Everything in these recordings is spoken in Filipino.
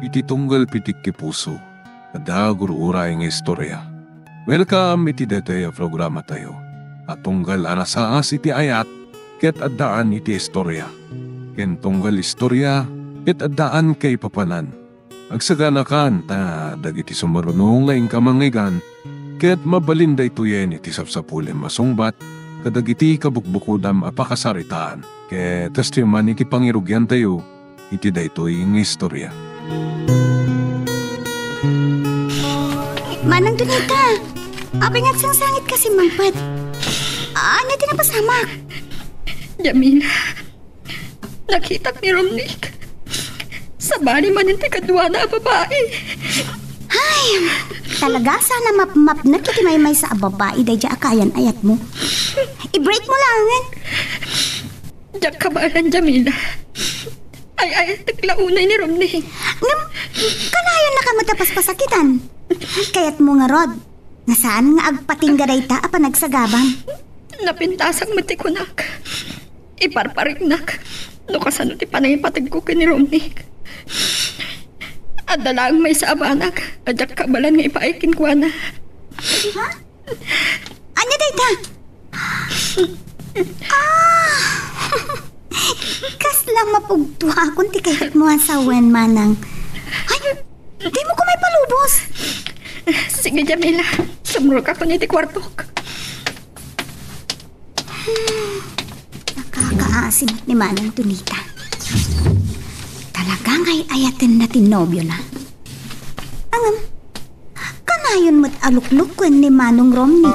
iti tunggal pitik ki puso. Kada guru-uray nga istorya. Welcome iti detoy programa tayo. At tunggal anasaas iti ayat, ket addaan iti istorya. Ken tunggal istorya, ket addaan kay papanan. Agsaganakan ta dagiti sumarunong laing kamangigan, ket mabalinday tuyen iti sapsapulen masungbat, kadagiti kabukbukudam apakasaritaan. Ket testiman iti pangirugyan tayo, iti daytoy nga istorya. Manang Donita, apay nga't sangit kasi mangpad. Ano tinapasamak? Jamila, nakita ni Romnick. Sa bali man yung kadwa na babae. Ay, talaga sana map na kitimaymay sa babae day dya akayan ayat mo. I-break mo langan. Diyak kabalan, Jamila. Ay, taglaunay ni Romnick. Kanayon na ka matapas pasakitan. Kayat mo nga, Rod. Nasaan nga agpatinggaray ta apa nagsagabang? Napintasang matikunak. Iparpariknak. No kasano ti panayipatag ko ni Romnick. At dalang may sa abanak. Adyak kabalan nga ipaikin ko na. Ha? Anya dayta? Kaslang mapugtuha kung ti kahit mo asawen manang. Ay, di mo ko may palubos. Sige, Jamila. Sumuro ka ko niya ti kwartok. Nakakaasim ni Manang Donita. Talagang ay ayatin natin nobyo na. Kanayon mo't alukluk kwen ni Manong Romney.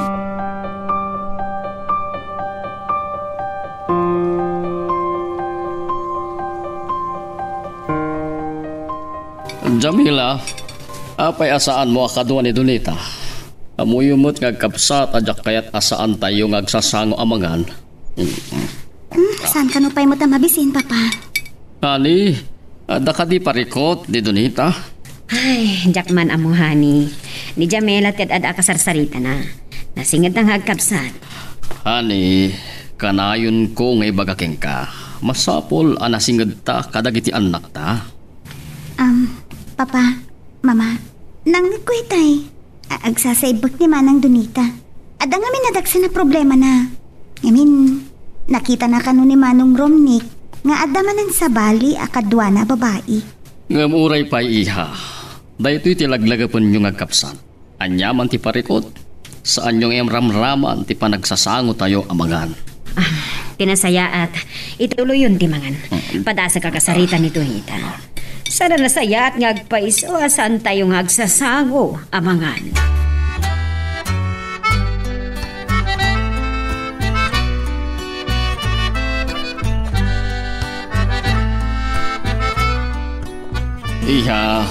Jamila, apay asaan mo akadwa ni Donita? Amuyumot nga kapsat adyak kayat asaan tayo nga agsasango amangan. Saan ka no pa'y mo tamabisin, Papa? Hani, ada ka di parikot ni Donita? Ay, jakman amo hani. Ni Jamela ted ada kasarsarita na. Nasingit ang hagkapsat. Hani, kanayon ko nga ibagaking ka. Masapol anasingid ta kadagiti anak ta. Papa, Mama, nangit ko itay. Agsasaibak ni Manang Donita. Ada nga minadagsa na problema na. Nakita na kanu ni Manong Romnick nga ada manan sa bali akadwa na babae. Ngamuray pa iha. Daytoy ti laglagapon yung agkapsan. Anyaman ti parikot. Saan yung emramraman ti panagsasango tayo amangan. Tinasaya at ituloy yun timangan. Padasa kakasarita ni Donita. Sana nasaya at ngagpaiso asan tayo ngagsasango amangan. Iha,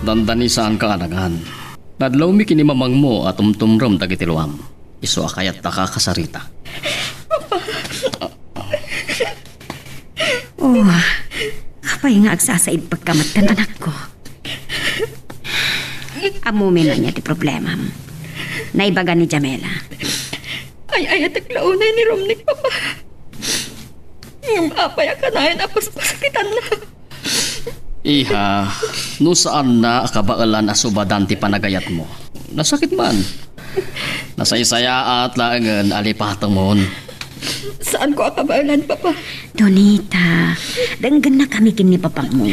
dandanisan ka anagan. Nadlaw mi kinimamang mo at umtumram dagitiluam. Iso akayat ta kakasarita. Apay nga agsasaid pagkamatan anak ko. Amumin na niya ti problema. Naibaga ni Jamela. Ay, taglaunay ni Romnick, Papa. Yung apay akanayan apos pasakitan na. Iha, no saan na akabaalan asubadan ti panagayat mo? Nasakit man. Nasaysaya at laangan alipatang mon. Saan ko akabalan, Papa? Donita, danggan na kami kini papa mo.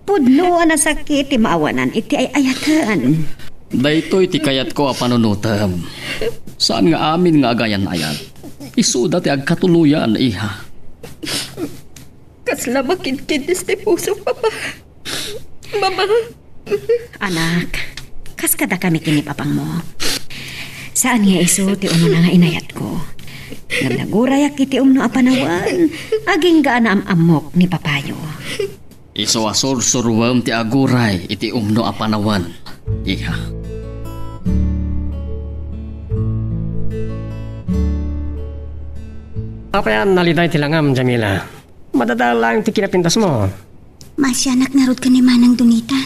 Pudno na sakit, ti maawanan, iti ay ayatan. Daytoy ti kayat ko a panunutam. Saan nga amin nga agayan ayat? Isuda ti agkatuluyan, iha. Kasla makidkidis ti puso, Papa. Mama. Anak, kaskada kami kini papang mo. Saan nga iso ti uno na nga inayat ko? Nagdagurayak iti umno apanawan. Aging gaan amok ni papayo. Iso asur-surwam ti aguray iti umno apanawan. Iha. Apayan naliday tilangam, Jamila. Madadalang ti kinapintas mo. Masyanak narod ka ni Manang Donita.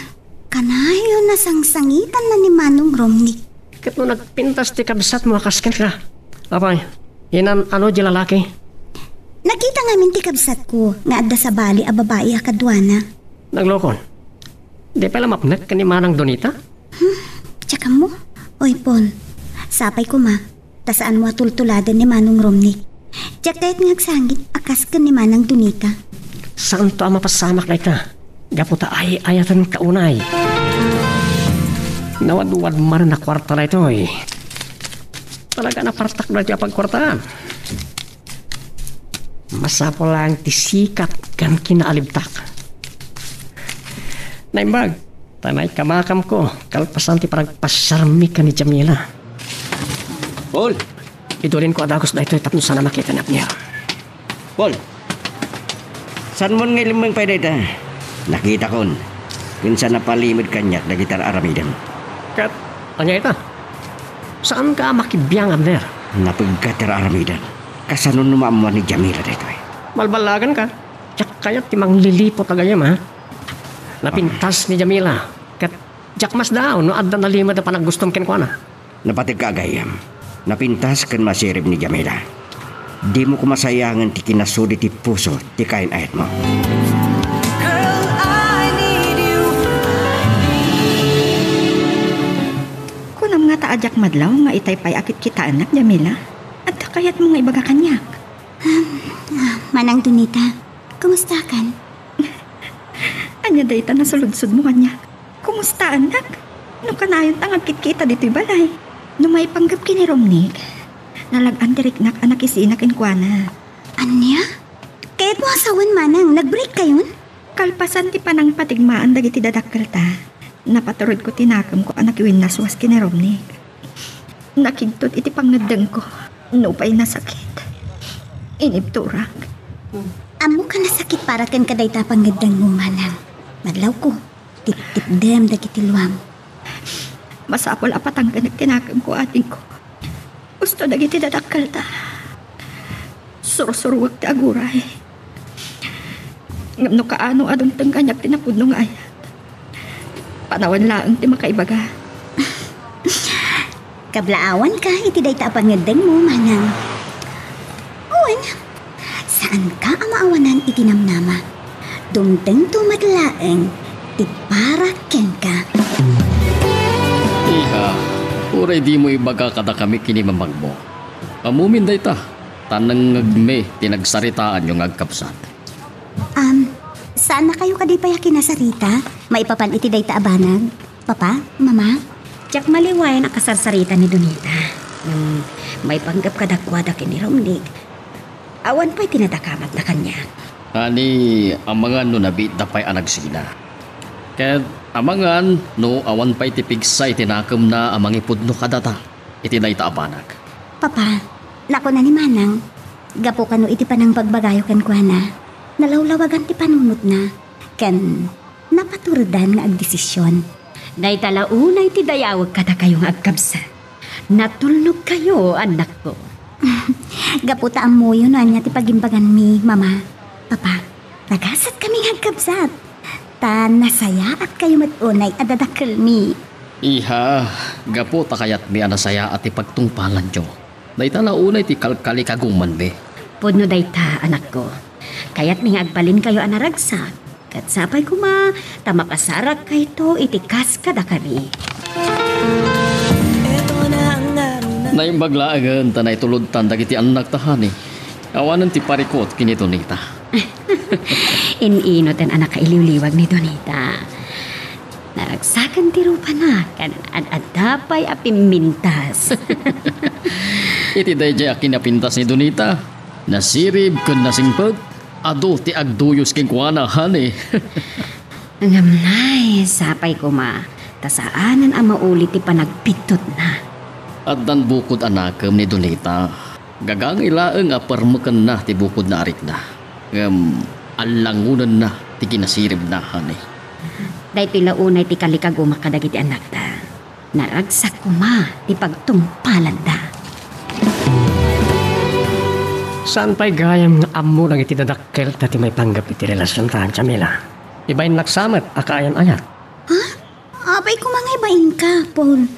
Kanayo na sangsangitan na ni Manong Romnick. Kat mo nagpintas ti kabsat mo akaskin ka. Apay, inan ano di lalaki? Nakita nga min ti kabsat ko nga adda sa bali a babae a kadwana. Naglokon. Di pala mapnak ka ni Manang Donita? Tsaka mo? Oy, Paul. Sapay ko ma. Tasaan mo atultuladan ni Manong Romnick. Tsak kahit ngagsangit, akas ka ni Manang Donita. Saan to ang mapasamak na ita? Gaputa ay ayatan kaunay. Nawad-wad man na kwarta na ito eh. Talaga na partak na siya pagkwartaan. Masapo lang tisikat kan kinaalibtak. Naimbag, tanay kamakam ko, kalpasan ti parang pasarmi ka ni Jamila. Paul! Idulin ko adagos na ito tapos sana makita na niya. Paul! Saan mo nga limang pa dito? Nakita ko. Kinsa na palimid kanyak na gitar aramidan. Kat, anya ito? Saan ka makibiyang abner? Napagkatar aramidan. Kasanon numamuan ni Jamila dito eh. Malbalagan ka. Tsak kaya timang lilipot agayam ha. Napintas ni Jamila. Kat, jak mas daw no adda na lima da pa naggustom ken ko na. Napatig ka agayam. Napintas kan masirib ni Jamila. Di mo kumasayangan ti kinasudi ti puso ti kain ayat mo. Kunam nga taadyak madlaw nga itay pay akit kita anak, Jamila. At kayat mo nga ibaga kanyak. Manang Donita, kumusta kan? Anya dayta na suludsod mo kanyak. Kumusta anak? No kanayon tang akit kita dito'y balay. No may panggap kini Romnick. Nalagan diriknak anak isinak inkwana. Anya? Kahit mo asawan manang, nag-break kayon? Kalpasan ti panang patigmaan dagiti dadakkel ta. Napaturod ko tinakam ko anak iwin naswas kini Romnick. Nakigtot iti pangadang ko. No pa'y nasakit. Inibturak. Amo ka nasakit para kan kadayta panggandang mo manang. Madlaw ko, tip-tip dem dagiti luwam. Masapol apatang kanak tinakam ko ating ko. Gusto dagiti dadakkel ta. Sursurwag ti aguray. Ngam no kaano adong tengkanyak tinapudno nga ayat. Panawan laang ti makaibaga. Kablaawan ka, iti dayta panggandang mo manang. Uwan, saan ka amaawanan iti namnama? Dumdeng tumadlaeng, ti para ken ka. Iha, uray di mo ibaga kada kami kinimamag mo. Amumin day ta, tanang ngagme tinagsaritaan yung agkapsat. Saan na kayo kadipaya kinasarita? Maipapan iti dayta abanag? Papa? Mama? Tsak maliwayan ang kasarsarita ni Donita. May panggap kadakwada kini Romnick. Awan pa'y tinadakamat na kanya. Ani, amangan no nabit da pa'y anagsina. Ket amangan no awan pa'y tipigsay tinakam na amang ipudno kadata. Iti dayta abanag. Papa, lako na ni Manang. Gapo kano iti panang pagbagayo ken kuana. Nalawlawagan ti panunot na. Ken napaturudan nga agdesisyon. Day talaunay ti dayawag kada kayong agkabsa. Natulnog kayo, anak ko. Gapo ta amuyo na niya ti pagimbagan mi, Mama. Papa, nagasat kaming agkabsat. Ta nasaya at kayo matunay adadakkel mi. Iha, gapo ta kayat mi anasaya at ipagtungpalan nyo. Dayta launay ti kalkali kaguman be. Pudno day ta, anak ko. Kaya't ming agbalin kayo anaragsak. Kat sapay ko ma, tamakasarak kayo to itikas kada kami. Naimbaglagan tanay tulod tanda kiti anak tahani. Awanan ti parikot kini Donita. Inino ten anak kailiwliwag ni Donita. Naragsakan ti rupa na, kanan adapay apimintas. Iti dayjay akin napintas ni Donita. Nasirib kun nasingpag. Ado ti agduyos king kuana hani. Ngamnay, sapay ko ma. Tasaanan ang maulit ti panagpitot na. At dan bukod anakam ni Donita. Gagang ilaang aparmakan na ti bukod na arik na. Alangunan na ti kinasirib na hani. Dahil tilaunay ti kalikaguma kadagiti anak ta. Naragsak ko ma, ti pagtungpalan da. Saan pa'y gayam nga amo lang iti dadakkel dati may panggap iti relasyon ta, Jamila? Ibayin naksamat, akaayan-ayat. Ha? Abay ko mga ibain ka, Paul.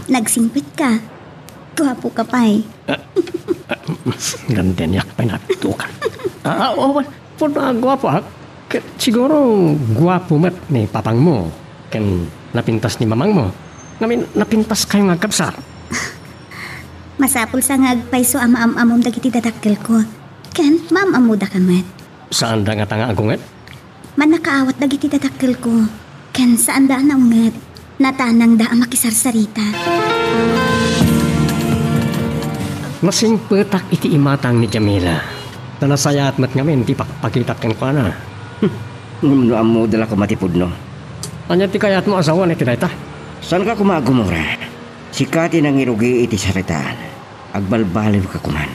Nagsingpit ka. Gwapo ka pa'y. Ganden yak pa'y natutukan. Oo, puno agwa po ha. Siguro guwapo mat ni papang mo. Ken napintas ni mamang mo. Ngamin napintas kayo nga kapsat. Masapul sa nga agpay so amaam-amom dagiti dadakkel ko. Ken, maam-amuda ka met. Saan da nga tanga agunget? Man nakaawat dagiti dadakkel ko. Ken, saan da na unget? Natanang da ang makisarsarita. Masing petak iti imatang ni Jamila. Tanasayat mat ngamin ti pakitaken ko na. No amo dala ko matipod no. Anya ti kayat mo asawa ni tinayta? Saan ka kumagumura? Sikati nang irugi iti saritaan. Agbalbalin ka kuman.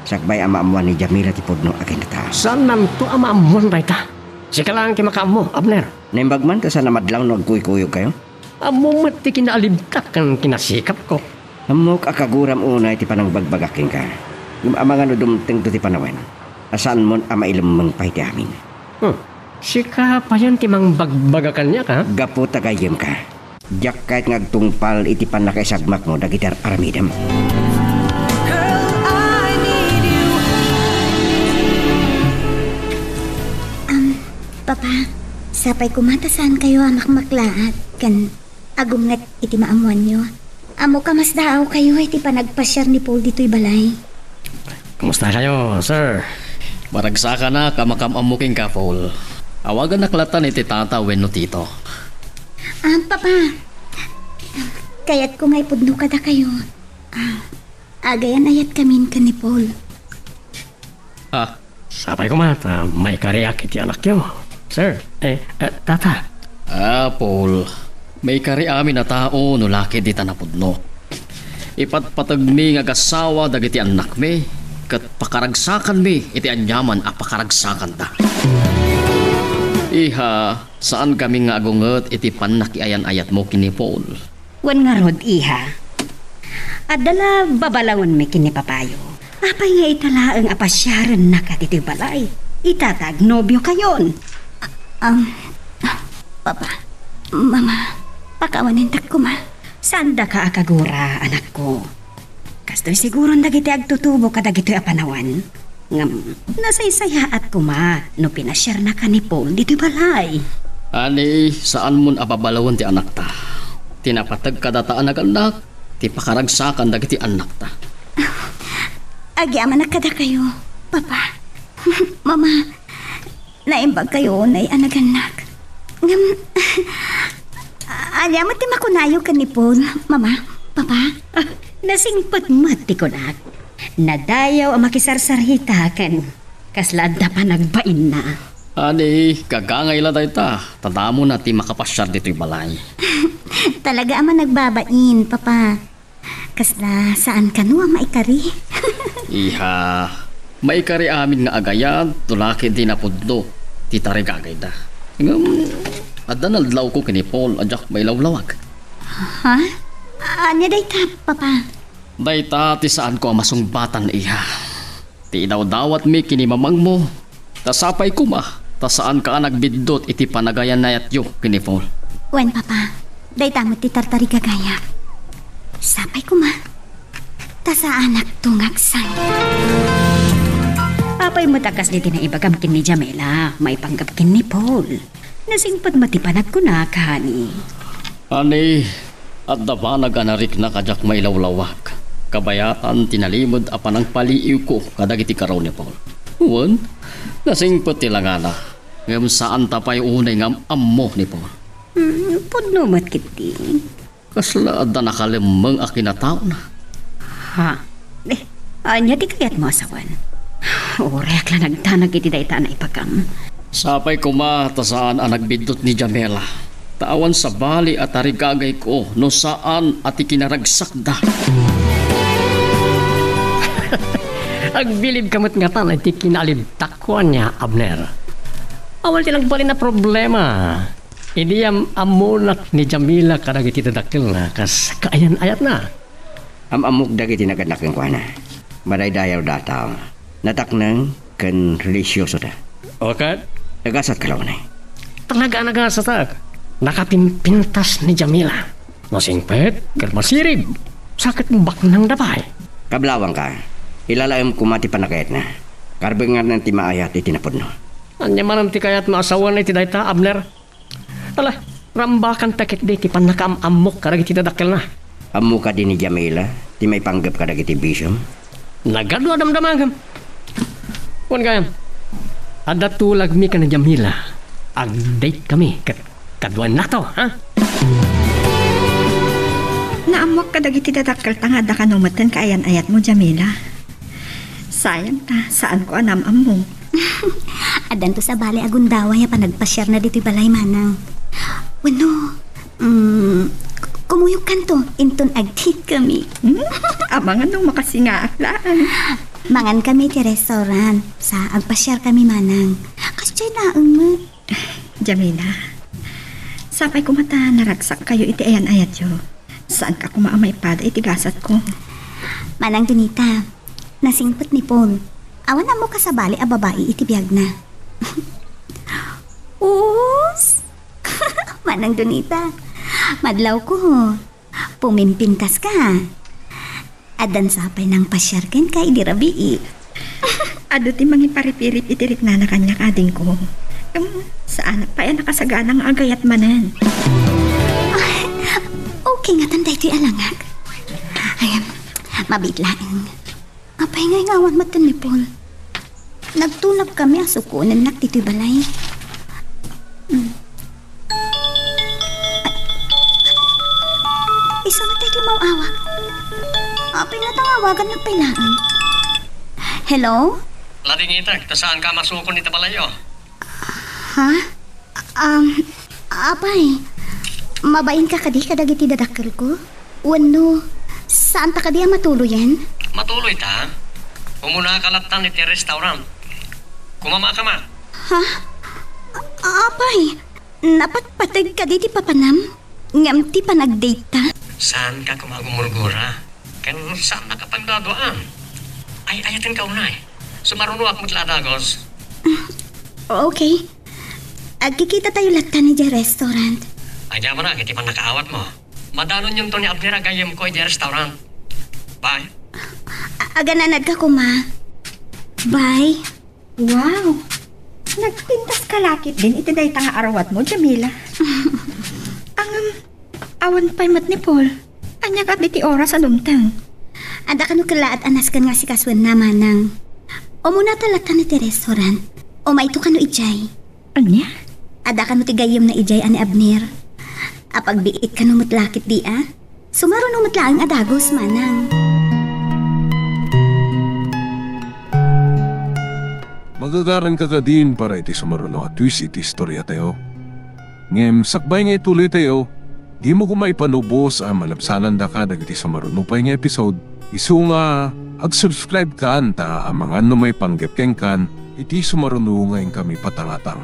Sakbay ama-amuan ni Jamila tipod no akin na tao. Saan nam to amaamuan rayta? Sika lang kimakaam mo, Abner. Naimbagman ka sa namadlaw no agkuy-kuyog kayo? Amo mat ti kinaalibtak kan kinasikap ko. Amok akaguram una iti panangbagbagaking ka. Yung amang ano dumteng to ti panawan. Asan mon ama ilamang pa iti amin. Sika pa yan timang bagbagakan niya ka? Gapo tagayem ka. Diyak kahit ngagtungpal iti panakaisagmak mo dagitar aramidam. Papa, sapay kumatasan kayo amak maklaat. Kan agunget iti maamuan nyo. Amo ka mas daaw kayo iti panagpasyar ni Paul dito'y balay. Kumusta kayo, sir? Maragsa ka na kamakamamuking ka, Paul. Awagan naklatan iti tata wenno tito. Papa, kayat ko nga'y pudno kada kayo. Agayan ayat kamin ka ni Paul. Sapay kumata, may kariyak iti anak yo. Sir, tata. Paul. May kari amin na tao no laki di tanapudno. Ipatpatag mi nga gasawa dagiti anak mi. Kat pakaragsakan mi iti anyaman a pakaragsakan ta. Iha, saan kami nga agunget iti panakiayan-ayat mo kini Paul? Wan nga rod, iha. Adala babalawon mi kini papayo. Apay nga italaang apasyaran na katiti balay. Itatag nobyo kayon. Papa, Mama, pakawanin tak ko ma. Sanda ka akagura, anak ko. Kastoy siguro dagiti agtutubo ka dagiti apanawan. Ngam, nasaysaya at kuma no pinasyar na ka ni Paul dito balay. Ani, saan mon ababalawan ti anak ta? Tinapatag kadataan anak, ti pakaragsakan dagiti anak ta. Agyaman na kada kayo, Papa. Mama, naimbag kayo na anaganak. Ngam, alyamat ti makunayo ka ni Paul, Mama, Papa. Nasingpot mati ko nak. Nadayaw ang makisarsarita kan. Kaslada pa nagbain na. Ani, kagangay la dahi ta. Tanda mo na ti makapasyar dito'y balay. Talaga ama nagbabain, Papa. Kasla saan ka no maikari? Iha, maikari amin nga agayan, tulaki di napudlo, titarigagay da. Adda naldlaw ko kini Paul, adyak may lawlawag. Ha? Anya day ta, Papa? Dayta ti saan ko masungbatan iha. Ti daw-dawat mi kini mamang mo, tasapay ko ma, ta saan ka nagbidot iti panagayan na yatyo kini Paul. Wen, Papa, day tamot ti tartari kagaya. Sapay ko ma. Ta sa anak tungagsan. Apay mo takas diti na ibagam kin ni Jamila, may panggap kin ni Paul. Nasingpot matipanag ko na, kani. Ani, at daba naganarik na kajak may lawlawak. Kabayatan tinalimod apan ang paliiw ko kadagiti karaw ni Paul. Uwan, nasingpot tilangana. Ngam saan tapay unay ngam ammo ni Paul. Pudno mat kiti. Kasla adda nakalimang akinataw na. Ha? Anya di kayat mo asawan. Orek lang nagtanag iti dayta na ipagam. Sapay ko ma, tasaan ang nagbidot ni Jamela. Tawan sa bali at arigagay ko no saan at ikinaragsak da. Agbilib kamot nga tan iti kinalibtak ko niya, Abner. Awal tilang bali na problema. Hindi amunak ni Jamila karag iti dadakil na kas kaayan-ayat na. Amok dagiti naganakeng ko na. Maday dayaw dataw. Nataknang kan relisyoso da. Okay? Nagasat kalaw na. Talaga nagasatak. Nakapinpintas ni Jamila. Masingpet, kalmasirib. Sakit mo bak ng dabay. Kablawang ka. Ilalaim kumati panakayat na. Karbengan ng timaayat itinapod no. Anya man ti kayat maasawan na iti dayta, Abner. Tala, rambakan takit di ti panakaamamok karag iti dadakkel na. Amo ka din ni Jamila, ti may panggap ka dagiti bisyom. Nagado adamdamagam. Wan kayam. Ada tulag mi ka na Jamila. Ag-date kami. Kadwan na to, ha? Naamok ka dagiti dadakkel tanga da kanumatan kaayan-ayat mo, Jamila. Sayang ta, saan ko anam-am mo? Adan to sa bali agundaway pa nagpa-share na dito'y balay manang. Wano, kumuyok kanto, inton agtit kami. Abangan nung makasingaaklaan. Mangan kami ti restaurant, sa agpa-share kami manang. Kasi laang mo. Jamila, sapay ko mata naragsak kayo iti ayan-ayat yo. Saan ka kumaamay pada iti gasat ko? Manang Donita, nasingpot ni Paul. Awan na mo kasabali a babae iti biyag na. Us! Manang Donita, madlaw ko. Pumimpintas ka. Adan sapay ng pasyarken ka idi rabii. Ado ti mangiparipirit itirik na kanyak ading ko. Saan pa yan nakasaganang agayat manan? Okay nga tanday to'y alangag. Ay, mabitlaing. Apay nga ngawan matan ni Paul. Nagtulap kami asukunan nak dito'y balay. Isa matay di mawawag. Apay na tangawagan na pilaan. Hello? Lading itak, saan ka masukon ito balayo? Ha? Apay, mabain ka kadi kadagiti dadakkel ko? Wano, saan ta kadi matuluyan? Matuloy ta? Umuna kalatan iti restaurant. Kumama ka ma. Ha? Apay, napatpatag kadi ti papanam? Ngam ti panag-date ta? Saan ka kumagumurgura? Kan saan nakapagdadoan? Ay, ayatin ka unay. Sumarunuak mo't ladagos. Okay. Agkikita tayo lata ni Jay restaurant. Ay, diyan mo na, kiti pa nakaawat mo. Madanon yung to ni Abner agayem ko di restaurant. Bye. Agananad ka kuma. Bye. Wow! Nagpintas kalakit din iti day tanga arawat mo, Jamila. Ang awan pa'y mat ni Paul. Anya ka di ti oras alumtang. Ada ka no kalaat anas kan nga si kaswan naman ng. O muna talata ni ti restaurant. O maito ka no ijay. Anya? Ada ka no ti gayem na ijay ani Abner. Apagbiit ka no matlakit di Sumaro no matlaang adagos manang. Magagaran ka din para iti sumaruno at twist iti istorya tayo. Ngem, sakbay nga ituloy tayo, di mo kumaipanubos ang malapsanan da ka dagiti sumaruno pa nga episode. Isu nga, ag-subscribe ka anta ang mga may panggapkeng kan, iti sumaruno ngayon kami patangatang.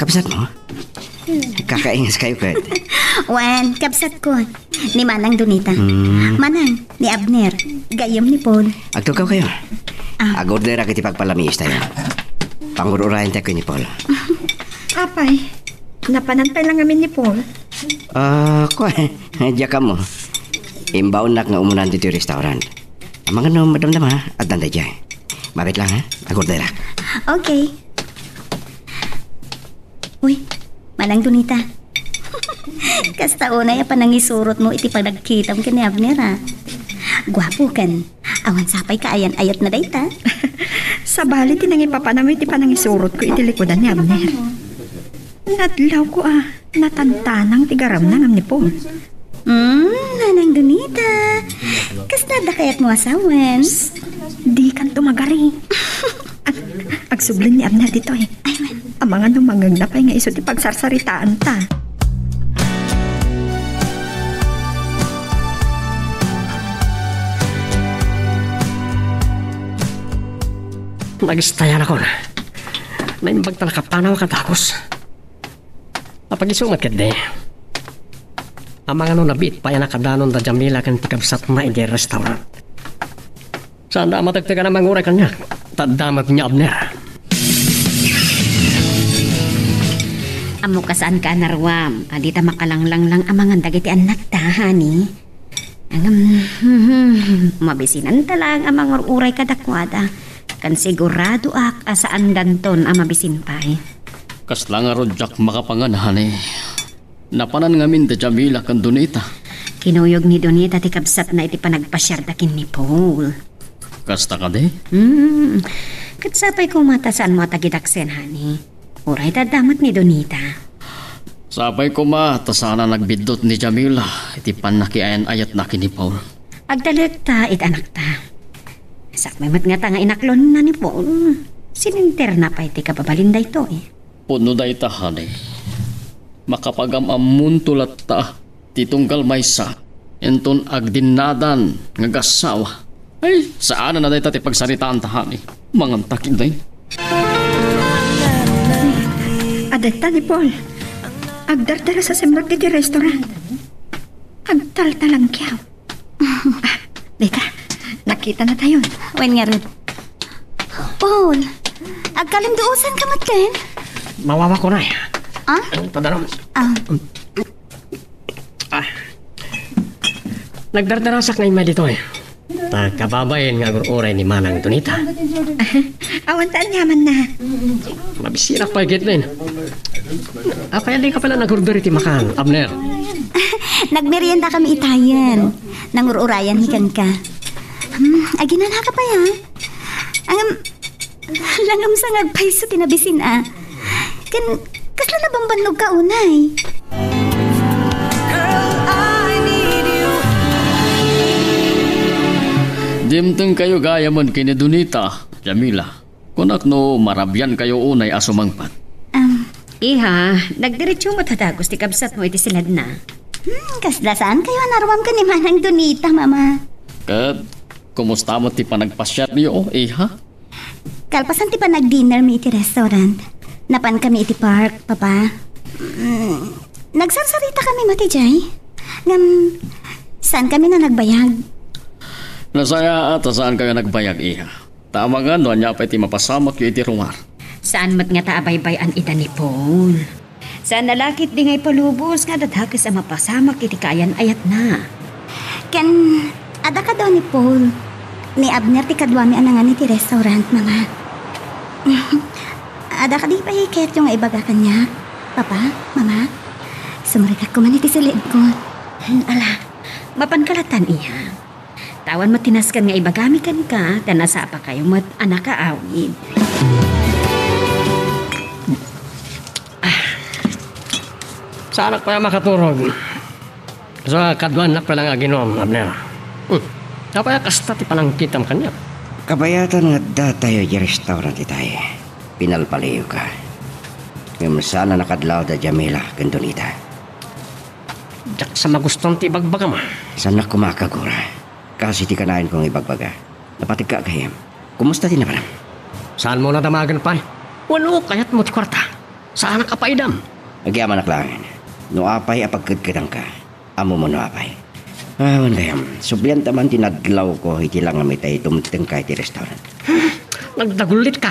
Kapsat mo? Kakaingas kayo, Kurt. Wan, kapsat ko. Ni Manang Donita. Manang, ni Abner. Gayam ni Paul. Agtukaw kayo. Agorder ako iti pagpalamis tayo. Pangururayan tayo ni Paul. Apay, napanantay lang amin ni Paul. Diya ka mo. Imbaon nak nga umunan dito yung restaurant. Ang mga no, madam-dam ha, at danday dyan. Mabit lang ha, agorder ako. Okay. Uy, Manang Donita. Kasta unay pa nangisurot mo iti pag nagkitam ka ni Abner Gwapo kan. Awan sapay ka ayan-ayat na dayta. Sa bali tinangipapanam iti panangisurot ko iti likodan ni Abner. Nadlaw ko natantanang tigaram na ngam ni Paul. Manang Donita. Kasta da kayat mo asawan. Di kan tumagari. Agsublin ni Abner dito Ang mga numangag na pa'y nga iso ti pagsarsaritaan ta. Nagistayan ako na. Naimbag na nakapanaw katapos. Napag-isumat ka de. Ang mga nabit pa yan nakadanon da Jamila kan tikabsat na iti restaurant. Saan da matagtaga na manguray kanya? Tadamat niya Abner. Amo ka saan ka narwam. Adita makalanglang lang ang mga dagiti anak ta, honey. Mabisinan talang ang mga uray kadakwada. Kan sigurado ak asaan danton ang mabisimpay. Kasla nga rodyak makapanganahan eh. Napanan ngamin da Jamila kan Donita. Kinuyog ni Donita ti kabsat na iti panagpasyardakin ni Paul. Kasta ka de? Katsapay kung matasaan mo tagidaksen, hani. Uray dadamot ni Donita. Sabay ko ma, tasana nagbidot ni Jamila. Iti panakiayan ayat na ni Paul. Agdalag ta it anak ta. Sakmay mat nga ta nga inaklon na ni Paul. Sininter na pa iti kababalinday to eh. Puno da itahan eh. Makapagamamun tulat ta. Titunggal maysa. Enton agdinadan nga gasawa. Ay, saan na day tati pagsaritaan tahan eh. Mangantakin day. Adagta ni Paul. Agdardara sa simrag di restaurant. Agtal-talang kyaw. Dita, nakita na tayo. Wen nga rin. Paul, agkalinduusan ka matken? Mawawa ko na eh. Ah? Padaram. Ah, Nagdardarasak na yung dito eh. Kababayan nga uray ni Manang Donita. Awantaan yaman na. Mabisirak pa higit din. Kaya di ka pala nag-order iti makan, Abner. nagmerienda kami itayan. Nangururayan hikan ka. Aginala ka pa yan. Langam sa ngagpaiso tinabisin kasla na bang bannog ka unay? Dimteng kayo gaya man kini Donita, Jamila. Kunak no marabyan kayo unay asumangpat. Iha, nagdiretso mo tatagos ti kabsat mo iti silad na. Kasla saan kayo naruam ka ni Manang Donita, mama? Kat, kumusta mo ti panagpasyat niyo, iha? Kalpasan ti pa nag-dinner mi iti restaurant. Napan kami iti park, papa. Nagsarsarita kami mati jay. Saan kami na nagbayag? Nasaya at saan kayo nagbayag, iha? Tama nga, doon niya pa iti mapasamak yung iti rumar. Saan mat nga taabay-bayan ita ni Paul? Saan nalakit di ngay palubos nga dadhakis ang mapasamak iti kayan ayat na. Ken, ada ka daw ni Paul. Ni Abner ti kadwami anangan iti restaurant, mama. Ada ka di pa hikit yung ibaga kanya. Papa, mama, sumurikat ko man iti silid ko. Ala, mapankalatan iya. Tawan mo tinaskan nga ibagami kan ka, tanasa pa kayo mat anak ka awid. Sa anak pa makaturog. Sa kadwan na palang aginom, Abner. Kapaya kasta ti panangkitam kanya. Kabayatan nga da tayo yung restaurant tayo. Pinalpalayo ka. Ngayon sana nakadlaw da Jamila kan Donita. Jak sa magustong ti bagbaga ma. Sana kumakagura. Kasi ti kanain kong ibagbaga. Napatig ka kayam. Kumusta ti naparam? Saan mo na damagan pa? Walo, kaya't mo ti kwarta. Saan ka paidam? Agyaman naklangan. No apay apagkadkadang ka. Amo mo no apay. Awan kayam. Sublian taman tinadlaw ko iti lang amitay tumteng ka iti restaurant. Nagdagulit ka.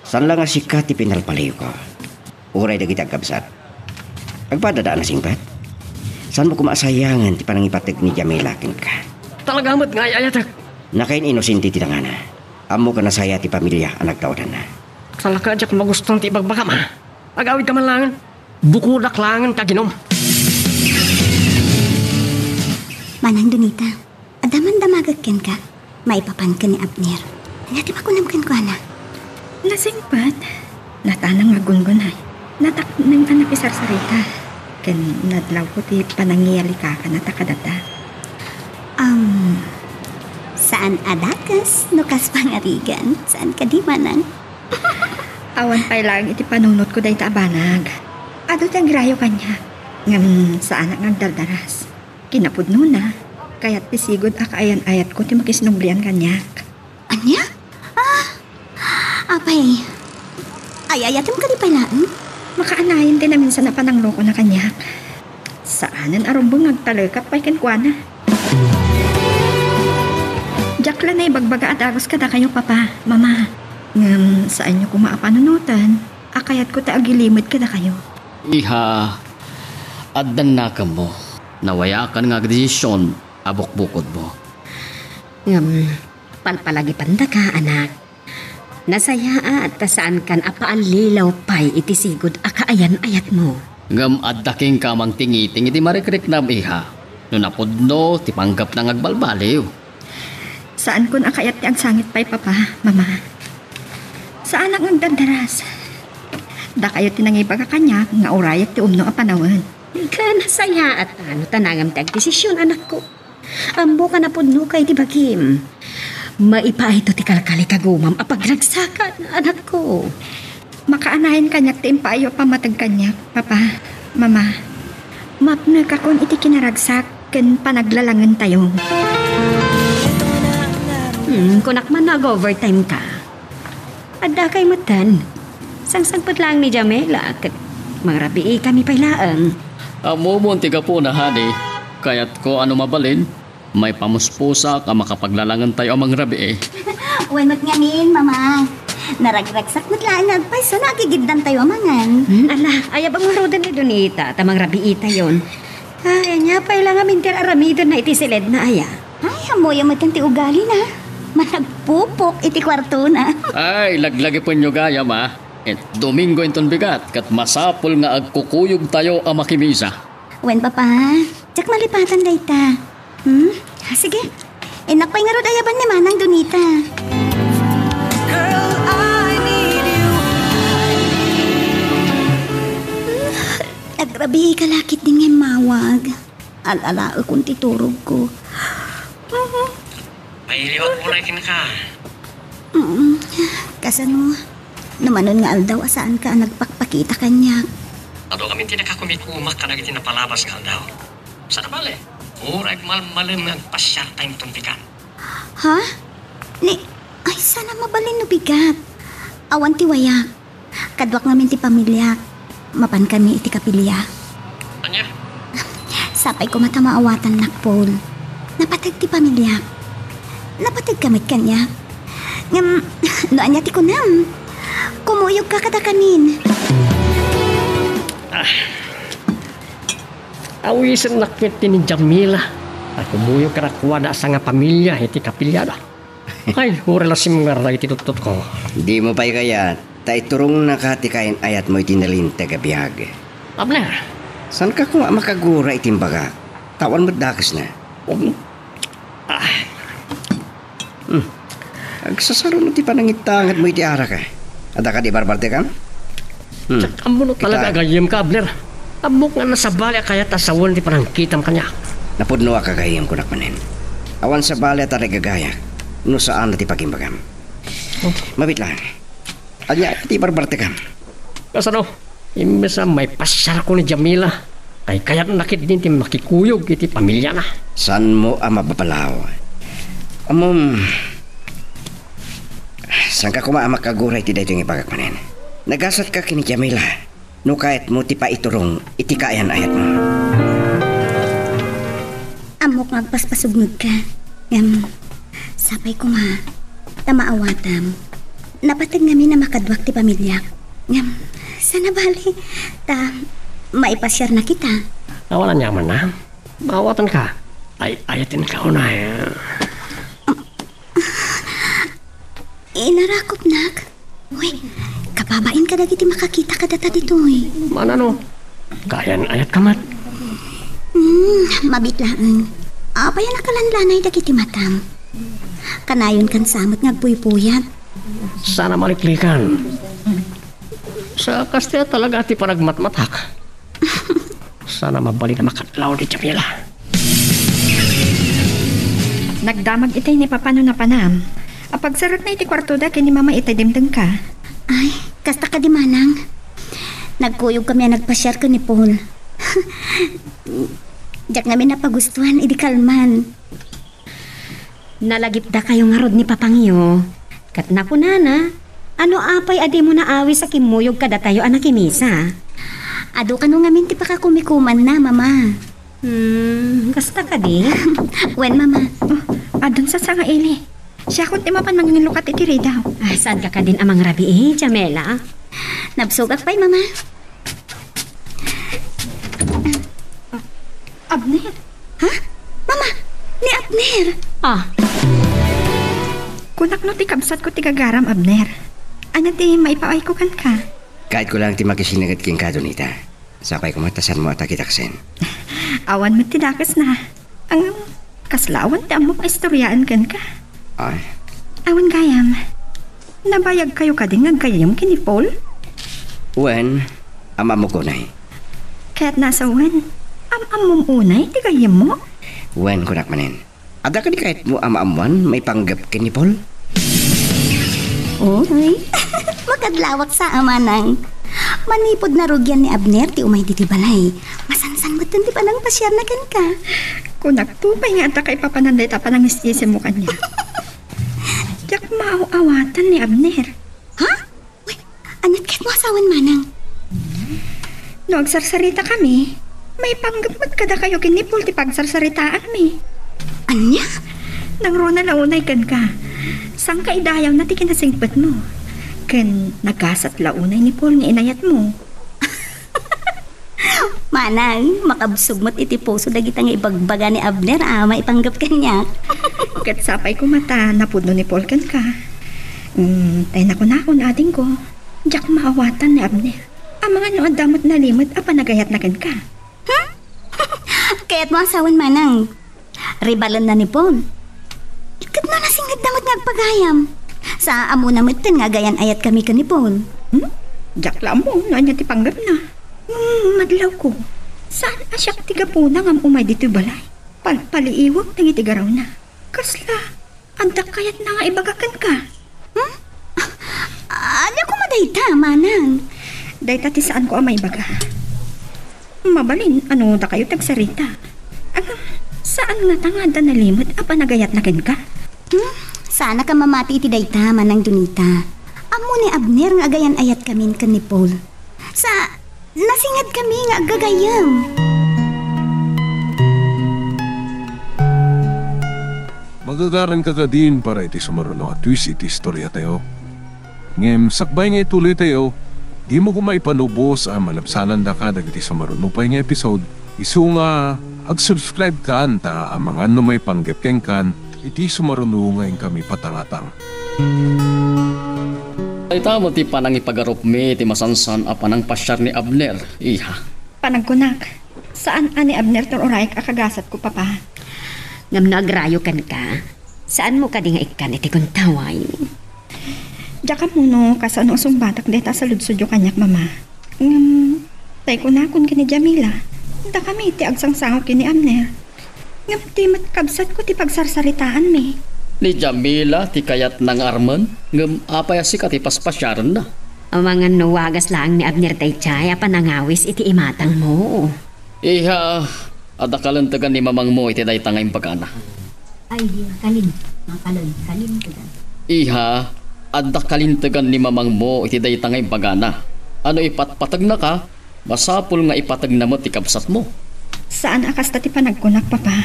San lang nga sikat ti pinalpalayo ko. Uray da kitang kabsat. Agpadadaan na singpat. San mo kumasayangan ti panangipatig ni Jamila kin ka? Talaga mo't nga ayatak. Nakain inusinti ti tangana. Amo ka na saya ti pamilya ang nagtawadan na. Salaka jak magustong ti bagbaga ma. Agawid ka man langan. Bukudak langan kaginom. Manang Donita, adaman damagag ken ka. Maipapan ka ni Abner. Ngati makunam ken ko, ana. Nasingpat. Natanang magungunay. Natak ng anak isarsarita. Ken nadlaw ko ti panangiyali ka natakadata. Saan adakas? Nukas pangarigan? Saan ka di manang? Awan pa'y lang iti panunot ko dahi taabanag. Ado tiyang grayo kanya. Ngam saan ang dardaras. Kinapudno na. Kaya't pisigod akaayan-ayat ko ti makisnublian kanyak. Anya? Apay. Ayayatim ka di pailaan? Makaanayin din na minsan na panangloko na kanyak. Saanan arumbong nagtalakap pa'y kenkwana. Jakla na ibagbaga at agos kada kayo, papa, mama. Ngam, saan nyo kumaapanunutan? Akayat ko taagilimit kada kayo. Iha, addan na ka mo. Nawayakan nga desisyon, abok-bukod mo. Palpalagi panda ka, anak. Nasaya at tasaan kan apaalilaw pay iti sigod akaayan ayat mo. Ngam addaking kamang tingiting iti marikrik na iha. No napudno, ti panggap na ngagbalbaliw. Saan kun akayat ti agsangit pay papa, mama? Saan ang agdandaras? Da kayo tinangibag kanya nga urayat ti umno a panawan. Ika nasaya at tanangam ti agdesisyon anak ko. Ambo ka na pudno kay di bagim. Maipa ito ti kalkali kagumam apagragsakan anak ko. Makaanahin kanyak ti impayo pamatag kanyak, papa, mama. Mapna ka kun iti kinaragsak ken panaglalangan tayo. Kunak man nag-overtime ka. Adda kay matan. Sangsangpot lang ni Jamela ket mangrabi kami pailaang. Amo mo tiga po na hadi. Kaya't ko ano mabalin, may pamuspusa ka makapaglalangan tayo amang rabi eh. Wenot ngamin, mama. Naragragsak mo't laan nagpay so nakigiddan tayo amangan. Ala, ayabang marodan ni Donita, tamang rabiita yon. Ay, anya pa ilang amintir aramido na iti silid na aya. Ay, amoy mo ti ugali na. Managpupok iti kwarto na. Ay, laglagi po nyo gaya ma. Et Domingo inton bigat, kat masapol nga agkukuyog tayo ang makimisa. Wen, papa. Tsak malipatan day ta. Sige. Inakpay nga rod ayaban ni Manang Donita. Girl, I need you. Agrabi kalakit din nga mawag. Alala kung titurog ko. Mailiwag mo lang ka. Kasano, namanon nga aldaw asaan ka nagpakpakita kanya. Ado kami tinakakumikumak ka na tinapalabas nga daw. Sana bale? Uray malmalim nagpasyar tayong tumpikan. Ha? Ay sana mabalin no bigat. Awan ti waya. Kadwak ngamin ti pamilya. Mapan kami iti kapilya. Anya? Sapay ko matamaawatan nak Paul. Napatag ti pamilya. Napatag kamit kanya. Ngam, no anya ti kunam. Kumuyog ka kada kanin. Awisan nakit ni Jamila. Ay kumuyog karakuha na sa nga pamilya iti kapilyada. Ay, hurelasim nga rin itinutot ko. Di mo pa'y kaya, turong nakatikain ayat mo itinalin tagabiyag. Abner, San ka kung makagura itimbaga? Tawan mo dakas na. Agsasaro mo ti panangitangat mo iti ara ka. Ada ka di barbarte ka? tsak amo no talaga agayem ka, Abner. Amok nga nasa bali kaya tasawon di parang kitam kanya. Napudno ka kagayam ko nakmanin. Awan sa bali at arigagaya. No saan na ti pagimbagam. Mabit lang. Anya ti barbarte ka. Kasano, imbes na may pasyar ko ni Jamila. Ay kaya nakit din ti makikuyog iti pamilya na. San mo ang mapapalaw? Amom... San ka kuma makagura iti dayto ng ipagakmanin? Nagasat ka kini Jamila. No kahit mo ti pa iturong iti kaayan ayat mo. Amok magpaspasugnod ka. Sapay ko ma. Tamaawatam. Napatag namin na makadwak ti pamilya. Sana bali. Maipasyar na kita. Nawalan niya man na. Mawatan ka. Ay ayatin ka una eh. Inarakop nak. Uy, kababain ka dagiti makakita ka data dito eh. Manano? Kayan ayat kamat. Mabitlaan. Apaya nakalanlanay dagiti matam. Kanayon kan samot ngagpuypuyat. Sana maliklikan. Sa kastya talaga ti panagmatmatak. Sana mabalik na makatlaw ni Jamila. Nagdamag itay ni Papa no na panam. Apagsarot na iti kwarto da kini mama itadimdeng ka. Ay, kasta ka di manang. Nagkuyog kami nagpasyar ko ni Paul. Diyak namin napagustuhan, idi kalman. Nalagip da kayo nga rod ni Papangyo. Kat na ko nana, ano apay adi mo na awi sa kimuyog kada tayo anak kimisa? Ado ka nung ngamin ti pakakumikuman na, mama. Kasta ka di? Wen, mama. Adun sa sanga ili. Siya kung timapan mangingilukat iti daw. Saan ka din amang rabi Jamela? Nabsugak pa'y, mama. Abner. Ha? Mama, ni Abner. Kunak no ti kabsat ko ti gagaram, Abner. Ano ti maipaay ko kan ka? Kahit ko lang ti makisinagat king ka, Donita. Sapay kumatasan mo at akitaksin. Awan mo tidakas na. Ang kaslawan ti amo istoryaan kan ka. Ay, Awan gayam. Nabayag kayo ka din gayam kini Paul? wen, ama mo kunay. Kaya't nasa wen. Am-am mong unay, ti gayam mo? Wen kunak manin. Ada ka di kahit mo ama-amuan may panggap kini Paul? Uy, makadlawak sa amanang. Manipod na rugyan ni Abner ti umay diti balay. Masansan mo ti pa nang pasyar na kan ka. Kunak po pa nga ta kay papananday ta panang istisi mo kanya. Diyak maaawatan ni Abner. Ha? Uy, anat kahit mo asawan manang. No, agsarsarita kami. May panggapot kada kayo kinipol ti pagsarsaritaan mi. Anya? Nang rona launay kan ka. Sang kaidayaw na ti kinasingpat mo. Ken nagasat launay ni Paul nga inayat mo. Manang, makabsog mo't iti puso dagita nga ibagbaga ni Abner maipanggap kanya. Kat sapay ko mata napudno ni Paul kan ka. Tay nakon ating ko. Diyak maawatan ni Abner. Ang mga noon damot na limot panagayat na kan ka. Kaya't mo asawan manang. Ribalan na ni Paul. Ikat no nasingad damot nga agpagayam. Sa amo na mutin nga gayan ayat kami ka ni Paul. Diyak lang mo, noon niya ti panggap na. Madlaw ko. Saan asyak tiga po na ngam umay dito balay? Paliiwag nang itigaraw na. Kasla, antak kayat na nga ibagakan ka. Ano ko madayta, manang? Dahil ti saan ko ang maibaga? Mabalin, ano da kayo tagsarita? Saan nga tangada na limot nagayat na ken ka? Sana ka mamati iti dayta, manang Donita. Amo ni Abner nga agayan ayat kami kan ni Paul. Sa nasingad kami nga agagayam. Magagaran ka ka din para iti sumaruno at twist iti istorya tayo. Ngem, sakbay nga ituloy tayo, di mo kumaipanubos ang malapsanan da ka dagiti sumaruno pa nga episode. Isu nga, ag-subscribe ka anta ang mga ano may panggap keng kan, iti sumaruno ngayon kami patangatang. Ay tamo ti panang ipagarup mi ti masansan a panang pasyar ni Abner, iha. Panagkunak, saan ani Abner ton oray akagasat ko papa? Ngam nagrayo kan ka. Saan mo ka di nga ikan iti kuntaway? Diyak ka muno kasano asong batak deta sa ludsudyo kanyak mama. Tay ko na kun kini Jamila. Da kami ti agsangsango kini Abner. Ngam ti matkabsat ko ti pagsarsaritaan mi. Ni Jamila ti kayat ng Arman, ngam apaya si ti paspasyaran na. Ang mga nuwagas lang ni Abner tay chay panangawis iti imatang mo. Iha, ada kalantagan ni mamang mo iti day tangay pagana. Ay, kalim. Kalim ko dan. Iha, ada kalintagan ni mamang mo iti day tangay pagana. Ano ipatpatag na ka, masapul nga ipatag na mo ti kabsat mo. Saan akas ti panagkunak papa?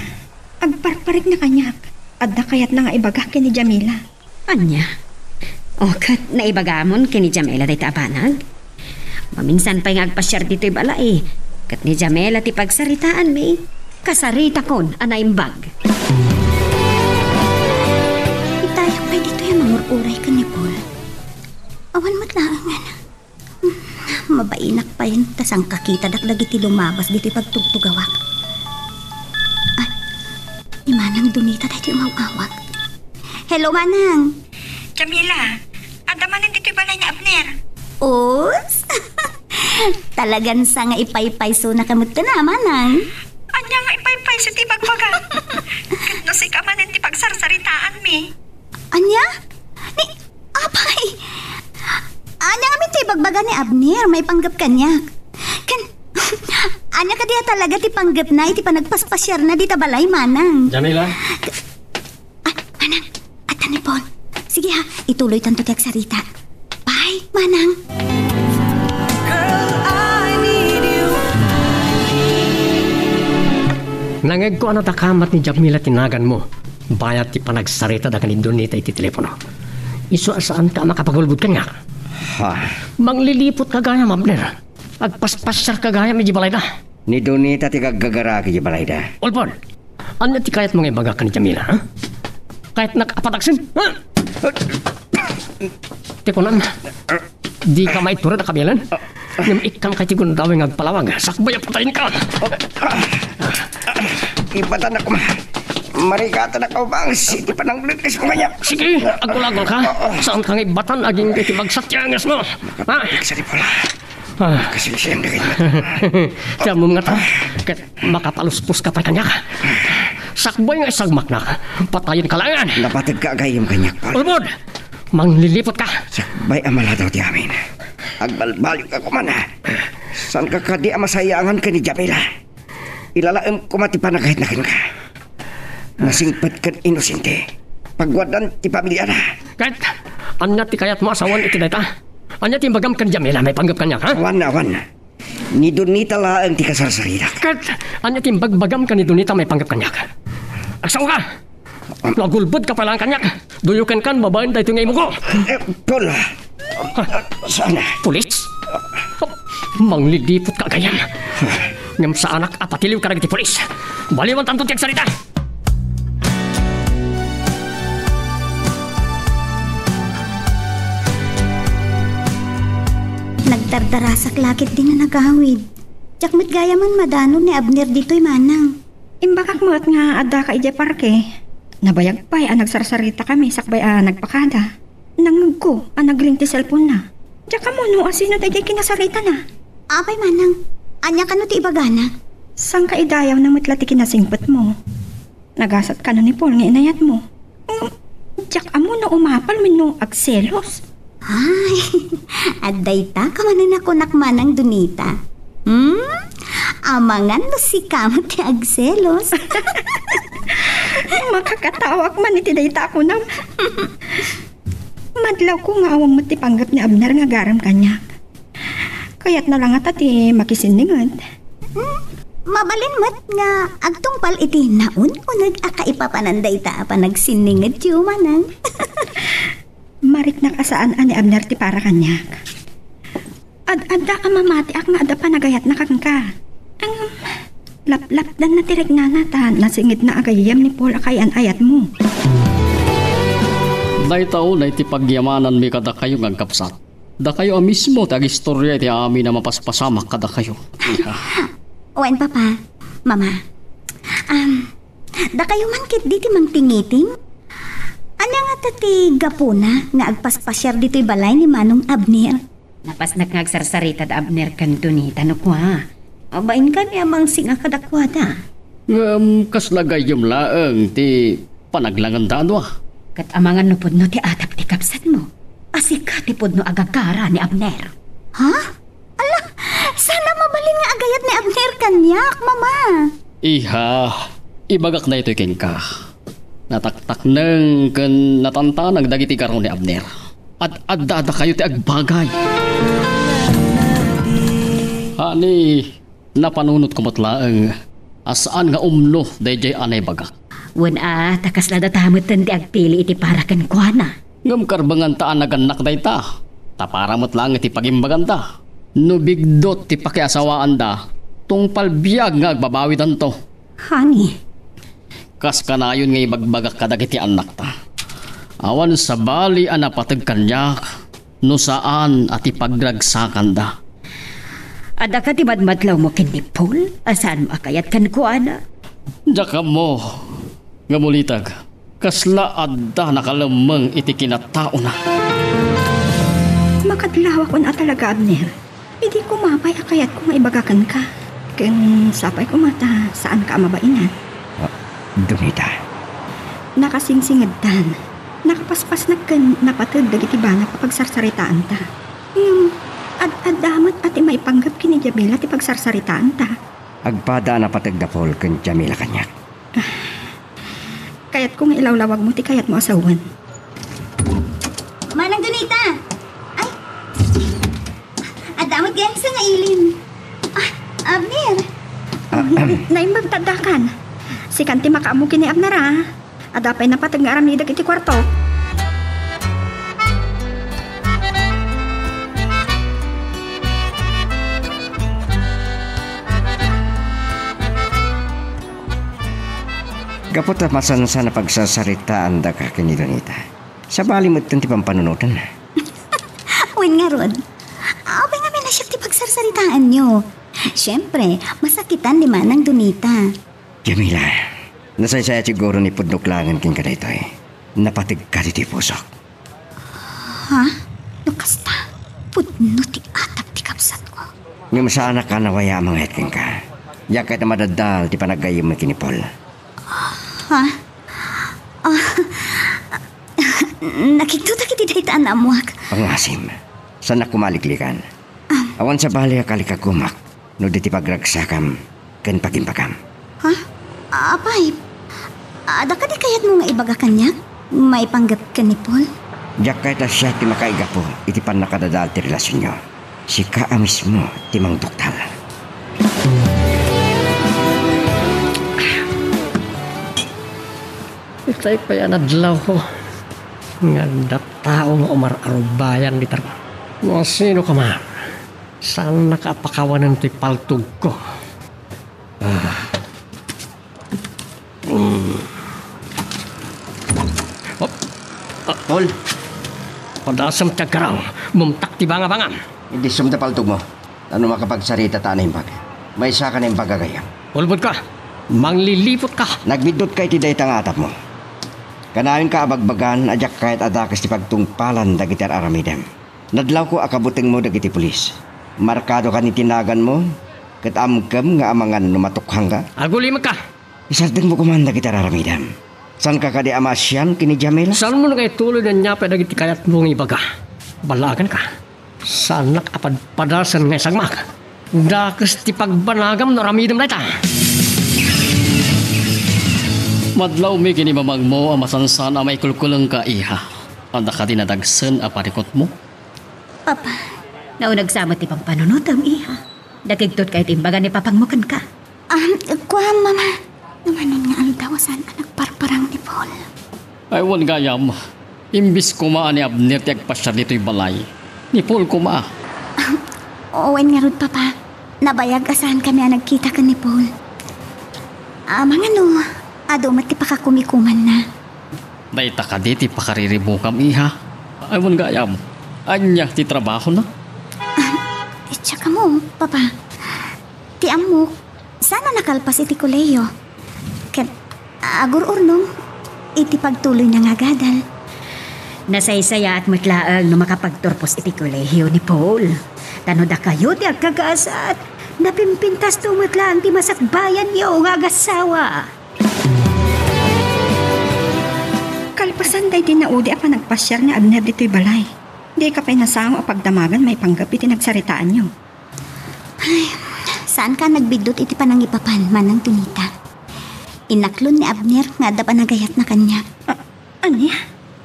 Agparparig na kanyak. Adda kayat na nga ibaga kini Jamila. Anya? O kat naibagamon kini Jamila day taabanag? Maminsan pa nga agpasyar dito'y balay. Kat ni Jamila ti pagsaritaan mi. Kasarita kon anaimbag. Itayak pa dito yung mangururay ka ni Paul. Awan mo't lang nga na. Mabainak pa yun. Tasang kakita daklagi ti lumabas dito pagtugtugawak. Ni Manang Donita tayo umawawag. Hello, Manang. Jamila, adamanin dito'y balay ni Abner. Os? Talagan sa nga ipaypay so nakamot ka na, Manang. Anya nga ipaypay sa tibagbaga. Kano si kamanin ti pagsarsaritaan mi. Anya? Ni, apay. Anya nga min bagbaga ni Abner, may panggap kanya. Anya ka diya talaga ti panggap na, iti panagpaspasyar na di tabalay, Manang. Jamila? Manang, atan ni Paul. Sige ha, ituloy tanto tiyak sarita. Bye, Manang. Girl, I need you. Nangeg ko ano takamat ni Jamila tinagan mo. Bayat ti panagsarita da kanin Donita iti telepono. Iso saan ka makapagulbud ka nga? Ha? Manglilipot ka gaya, Abner. Agpaspasyar ka gaya, medyo balay na. Ni Donita ti kagagaraki di balay da. Olpon, ano ti kayat mga ibaga ka ni Jamila, ha? Kahit nakapataksin, ha? Tikunan, di ka maitura na kabilan? Ngam ikam kay tigun daw ng agpalawag. Sakbay patayin ka! Ibatan ako ma. Marikatan ako bang siti pa ng lutis mo kanya. Sige, agul-agul ka. Saan kang ibatan aging kitibagsak tiyangas mo? Ha? Iksa di pala. Kasi siyang dagay mo. Tiyan mo nga ta. Kat makapaluspos ka pa kanya. Sakbay nga isagmak na. Patayin ka langan. Napatid ka agayom kanya, Paul. Ulbod! Manglilipot ka. Sakbay amala daw ti amin. Agbalbalik ako man ha. Saan ka di masayangan ka ni Jamila? Ilalaem ko matipan na kahit nakin ka. Nasingpat kan inosente. Pagwadan ti pamilya na. Kahit, anya ti kayat mo asawan iti dayta. Anya ti bagam kan Jamila may panggap kanya, ha? Awan. Ni Donita laang ti kasarsaridak. Kahit, anya ti bagbagam kan ni Donita may panggap kanya. Asaw ka! Nagulbod ka palang kanya. Duyukan kan babaen tayo ngay mo ko. Paul. Sana. Pulis? Manglilipot ka ganyan. Ngam sa anak apatiliw ka na ti pulis. Baliwan tanto tiyag salita. Nagdardarasak lakit din na nagahawid. Tiyakmat gaya man madanog ni Abner dito'y manang. Imbakak mo't nga adda ka ije parke. Nabayag pa'y nagsarsarita kami sakbay nagpakada. Nangug ko nagling ti cellphone na. Diyak ka mo no asino tayo kinasarita na. Apay manang, anya ka no ti ibagana? Sang ka idayaw na matla ti kinasingpat mo. Nagasat ka na ni Paul nga inayat mo. Diyak amo na umapal min no agselos. Ay, aday ta kamanan ako nakmanang Donita. Amangan mo si kamot ti agselos. Makakatawak man iti dayta ako na. Madlaw ko nga awang ti panggap ni Abner nga garam kanya. Kaya't na lang at ati makisiningad. Mabalin mat nga agtungpal iti naun o nag-akaipapananday ta pa nagsiningad tiyo manang. Marik na kasaan ani Abner ti para kanyak. Adda ka mamati ak nga adda pa nagayat na kangka. Ang lap-lap dan na tirik nga nata nasingit na agayam ni Paul akayan ayat mo. Daytaw na iti pagyamanan mi kada kayo ng kapsat. Da kayo mismo tag istorya iti amin na mapaspasamak kada kayo. Wen papa, mama. Da kayo man kit diti mang tingiting? Ano nga tati gapuna nga agpaspasyar dito'y balay ni Manong Abner? Napas nagsarsarita da Abner kan Donita no kwa. Abain ka niya mang singa kadakwada. Kaslagay yung laang ti panaglangan wa. Kat amangan nupod no ti atap ti kapsat mo. Asika ti pod no agagara ni Abner. Ha? Ala, sana mabalin nga agayat ni Abner kanyak, mama. Iha, ibagak na ito'y ka. Nataktak nang kan natantanag dagiti karon ni Abner. At adda kayo ti agbagay. Hani, napanunot ko matlaang asaan nga umno dayjay anay bagak. Wana, takas na datamutan ti agpili iti para kan kuana. Ngam karbangan taan naganak dayta. Tapara matlang iti pagimbaganda. Nubigdot ti pakiasawaan da. Tungpal biyag nga agbabawitan to. Hani, Kas kanayon nga ibagbagak kadagiti anak ta. Awan sa bali anapatag kanyak, no saan at ipagragsakan da. ada ka ti madmadlaw mo ken ni Paul? Asaan mo akayat kan kuana? Diyaka mo, nga mulitag, kasla adda nakalamang iti kinatao na. Makadlawa ko na talaga, Abner. Hindi ko mapay akayat kung maibagakan ka. Ken sapay ko mata, saan ka mabainan? Donita. Nakasingsingad dan. Nakapaspas na ken napatid dagiti bana kapag sarsaritaan ta. Ad-adamat at maipanggap kini Jamila ti pagsarsaritaan ta. Agpada na patagda Paul kan Jamila kanyak. Kayat kung ilawlawag mo ti kayat mo asawan. Manang Donita! Ay! Adamot ganyan sa ngailin. Abner! Naimbag tadakan. Si kanti makaamukin ni Abner ha. Adapay na patag nga aram ni iti kwarto. Kapot at masansa na pagsasaritaan da ka kini Donita. Sa balimot ti pampanunutan. Uwin nga ron. Abay nga may nasyak ti pagsarsaritaan nyo. Siyempre, masakitan ni Manang Donita. Jamila, nasaysaya siguro ni Pudnuklangan king ka dito eh. Napatig ka di pusok. Ha? Nukasta. Pudno ti atap ti kapsat ko. Ngam sana ka nawaya mga hetking ka. Yak kahit na madadal ti panagayim mo kinipol. Ha? Nakikita kiti daytaan na amuak. Pangasim, sana kumaliklikan. Awan sa bali kalikagumak, no di ti pagragsakam, ken pagimpakam. Ha? Apay, ada ka di kayat mo nga ibaga kanya? May panggap ka ni Paul? Yak kahit na siya ti makaiga po, iti pan nakadadal ti relasyon nyo. Si ka mismo, ti mang doktal. Itay pa yan adlaw ko. Nga taong umar-arubayan di tar. Mga sino ka man? Saan nakapakawanan ti paltog ko? Tol, Padasam tiyagkaraw, mumtak ti banga-bangam. hindi sumdapaltog mo. Ano makapagsarita ta na impag? May isa ka na impag gagayam. Ulbod ka, manglilipot ka. Nagbidot kay ti daytang atap mo. Kanayon ka abagbagan, adyak kahit adakas ti pagtungpalan dagiti aramidem. Nadlaw ko akabuting mo dagiti pulis. Markado ka ni tinagan mo, kat amgam nga amangan numatukhang ka. Agulimag ka. Isardeng mo kumanda kita raramidam. San ka kadi amasyan kini Jamila? Saan mo na kayo tuloy na niya dagiti kayat mong ibaga? Balagan ka. Saan nakapadpadasan nga isang mak? Dakas ti pagbanagam na ramidam na ita. Madlaw mi kinimamag mo ang masansan ang may kulkulang ka iha. Anda ka dinadagsan a parikot mo. Papa, naunagsamot ti pang panunutam, iha. Dagigtot kahit imbaga ni papangmukan ka. Kuha, Mama. Namanon nga aldawasan anak parparang ni Paul. Ay wan gayam. Imbis kumaan ni Abner ti agpasyar dito'y balay. Ni Paul kuma. Owen nga rod, Papa. Nabayag asahan kami ang nagkita ka ni Paul. Mga no, adumat ti pakakumikuman na. Dayta ka di ti pakariribukam iha. Ay wan gayam. Anya ti trabaho na. Tsaka mo, Papa. Ti amok, sana nakalpas iti kuleyo. Kat agur-urnong, iti pagtuloy na nga gadal. Nasaysaya at matlaang no makapagturpos iti kolehiyo ni Paul. Tanoda kayo ti agkagaasat. Napimpintas tumatlaang ti masakbayan niyo nga agasawa. Kalpasan day tinaudi apa nagpasyar ni Abner dito'y balay. Di ka pa'y nasang o pagdamagan may panggap iti nagsaritaan nyo. Saan ka nagbidot iti panangipapan, Manang Donita? Inaklon ni Abner nga da pa nagayat na kanya. Anya?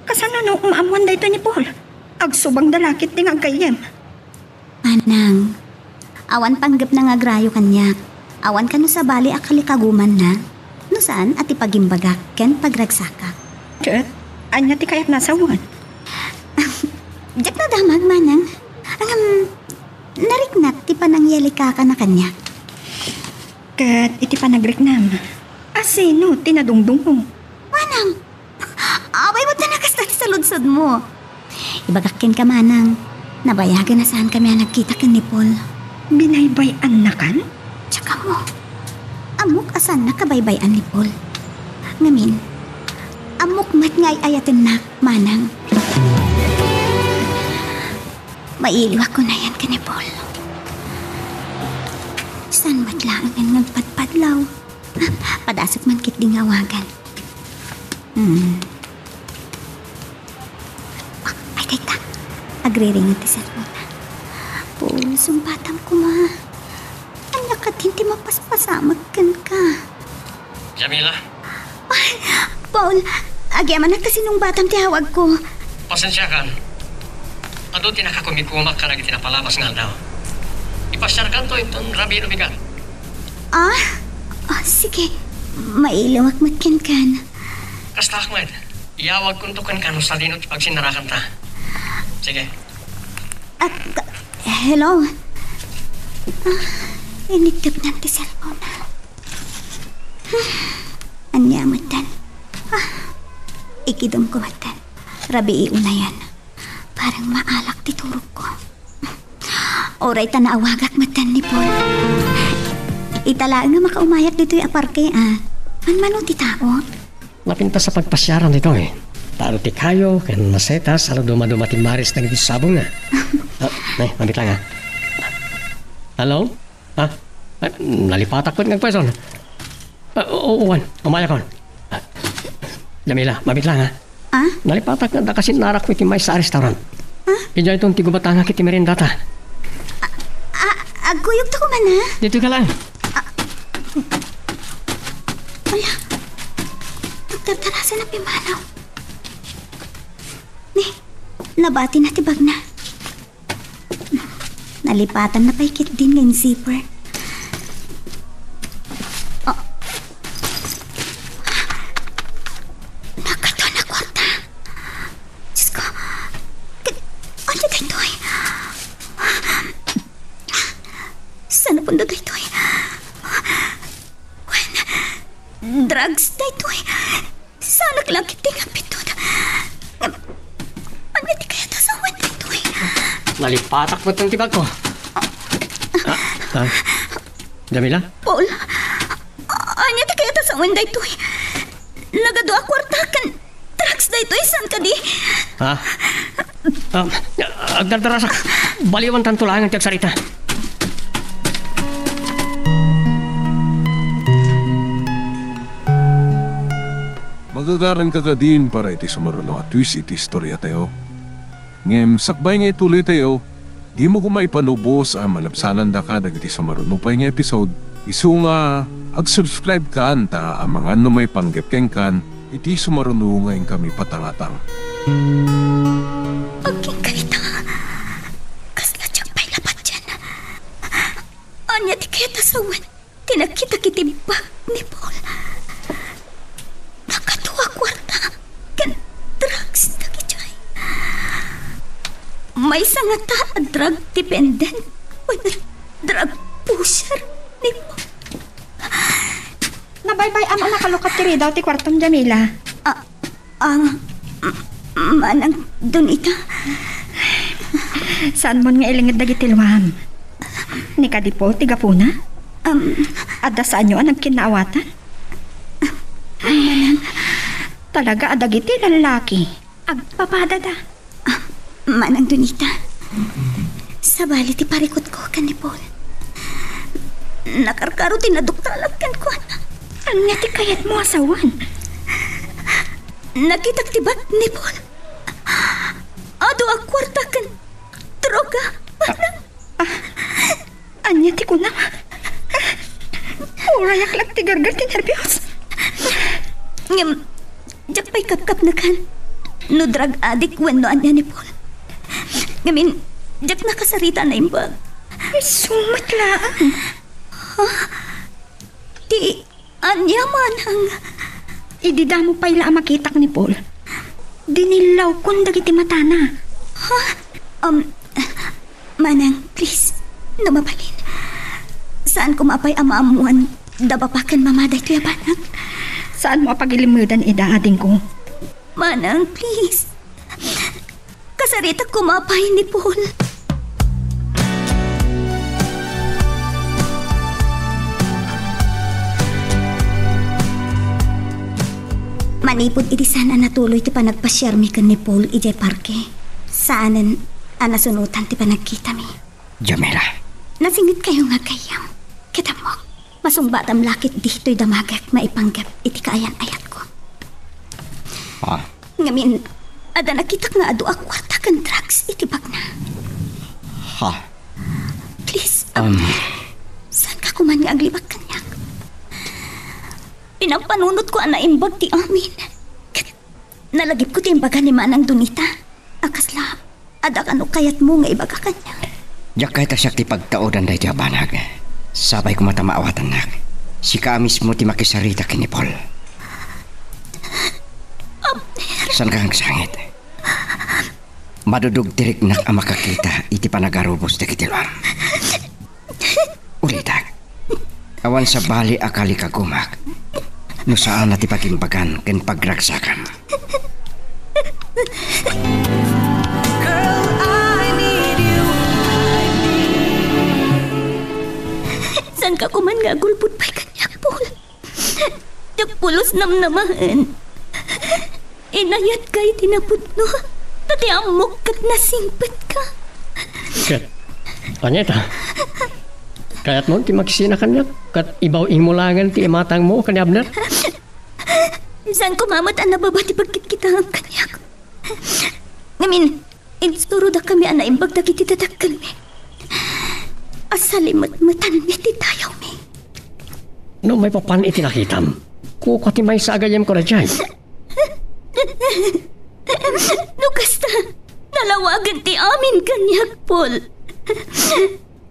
Kasano no umaamuan day to ni Paul? Agsubang dalakit ting agkayem. Manang, awan panggap na nga grayo kanya. Awan ka no sa bali akalikaguman na. No saan at ipagimbagak ken pagragsaka. Ket, anya ti kayat nasawan? Diyak na damag, Manang. Nariknat ti panangyalika ka na kanya. Ket, iti panagriknam. Asino, tinadungdung mo. Manang, abay mo tanakas tayo sa ludsod mo. Ibagakin ka, Manang. Nabayagan na saan kami ang nagkita ka ni Paul. Binaybayan na kan? Tsaka mo, amok asan nakabaybayan ni Paul. Ngamin, amok mat ngay ayatin na, Manang. Mailiwak ko na yan ka ni Paul. San matlaan ang nagpadpadlaw? Padasok man kit ding awagan. Ay, teka. Agre-ring at isa mo na. Paul, sumpatam ko ma. Anak ka tinti mapaspasamag kan ka. Jamila, Ay, Paul, agyaman nagtasinong batam ti hawag ko. pasensya kan. Ado tinakakumikumak ka na itinapalamas nga daw. Ipasyar kan to itong rabi rumigan. Sige. Mailawak matkan kan. Kasta Ahmed, iyawag kuntukan ka no sa dinot pagsinarakan ta. Sige. Hello? Initip ng ti cellphone. Anya matan. Ikidom ko matan. Rabi iuna yan. Parang maalak ti turok ko. Oray ta naawagak matan ni Paul. Italaan nga makaumayak dito'y aparke Manmano ti tao? Napinta sa pagpasyaran nito Taro ti kayo, kan masetas, alo dumadumating maris ng sabong nga. Mabit lang Hello? Nalipatak ko ng person. Uwan, umaya kon. Jamila, mabit lang Nalipatak na kasi narak ko iti may sa restaurant. Ija itong tigubatanga kiti merendata. Aguyog to ko man Dito ka lang. Wala. Nagtartarasan na pimanaw. Nabati na tibag na. Nalipatan na paikit din ng zipper. Nakato na kwarta. Diyos ko. Ano daytoy? Sana punta daytoy? Drugs daytoy. Sana klakit tinga pitod. Ano di kaya tasawan daytoy? Nalipatak mo itong tibag ko. Jamila? Paul, ano di kaya tasawan daytoy? Nagadua kwarta kan drugs daytoy. San ka di? Agdardarasak. Baliwan tanto lang ang tiyagsarita. Magagaran ka din para iti sumarunong at twist iti istorya tayo. Ngem, sakbay nga ituloy tayo, di mo kumaipanubos ang malapsanan da ka dagiti sumarunong pa nga episode. Isu nga, ag-subscribe ka anta ang mga may panggepkeng kan, iti sumarunong ngayon kami patangatang. Aging kaita. Kasla tiyang pa'y lapat dyan. Anya di kaya tasawan. Tinakita kitibag ni Paul. Nakatuwa kwarta. Kan drugs na kitay. May sangata drug dependent. Drug pusher ni Paul. Nabaybay amo nakalukat tiri daw ti kwartong Jamila. Manang Donita. Saan mo nga ilingid dagitilwam? Ni kadipo, tigapuna? Ada saan nyo ang nagkinaawatan? Manang. Talaga adagiti lalaki. Agpapadada. Manang Donita. Sa bali ti parikot ko kan ni Paul. Nakarkaro tinaduktalag kan ko. Ang nga ti kayat mo asawan? Nakitagtibat ni Paul. Ado ang kwarta kan droga. Anya ti ko na. Urayak lang ti gargar ti nervyos. Ngam, jak pa'y kapkap na kan. No drug addict when no anya ni Paul. Ngamin, jak nakasarita na imbag. Ay, sumat lang. Ti anya manang. Idida mo pa ila makitak ni Paul. Dinilaw kung dagiti matana. Manang, please, numabalin. Saan ko mapay amaamuan dabapakan mamaday to yabanang? Saan mo apagilimudan ida ading ko? Manang, please. Kasarita ko mapay ni Paul. Manipod iti sana natuloy ti panagpasyarmi kan ni Paul ijay parke. Saanan anasunutan ti panagkita mi. Jamila. Nasingit kayo nga kayam. Kita mo, masungbatam lakit dito'y damagak maipanggap iti kaayan-ayat ko. Ngamin, ada nakitak nga adu akwarta kan drugs iti bag na. Please, saan ka kuman nga aglibag kanyak? Pinagpanunot ko na imbag ti amin. Nalagip ko ti imbaga ni Manang Donita. Akasla, ada kano kayat mo nga ibaga kanya. Diyak kahit asyak ti pagtaodan dahi ti abanag. Sabay ko matamaawatan nak. Si ka mismo ti makisarita kini Paul. San ka ang sangit? Madudug tirik nak ang makakita iti panagarubos ti kitilwam. Ulitak. Awan sa bali akali kagumak. No saan na ti pagimbagan ken pagragsakan. Girl, San ka kuman nga gulbot pa'y kanyak, Paul. Pulos namnamahan. Inayat kay tinaputno. Tati amok kat nasingpat ka. Kat, anyeta. Kaya't mo, ti magsina kanyak. Kat ibaw imulangan ti imatang mo, kanya Abner. San kumamat ang nababati pagkit kita ang kanyak. Ngamin, insturo da kami ang naimbag da kiti tatakal mi. Asalimat-matan mi ti tayaw mi. No, may papan itinakitam. Kuko ti may sagayam ko na dyan. Nukasta, nalawagan ti amin kanyak, Paul.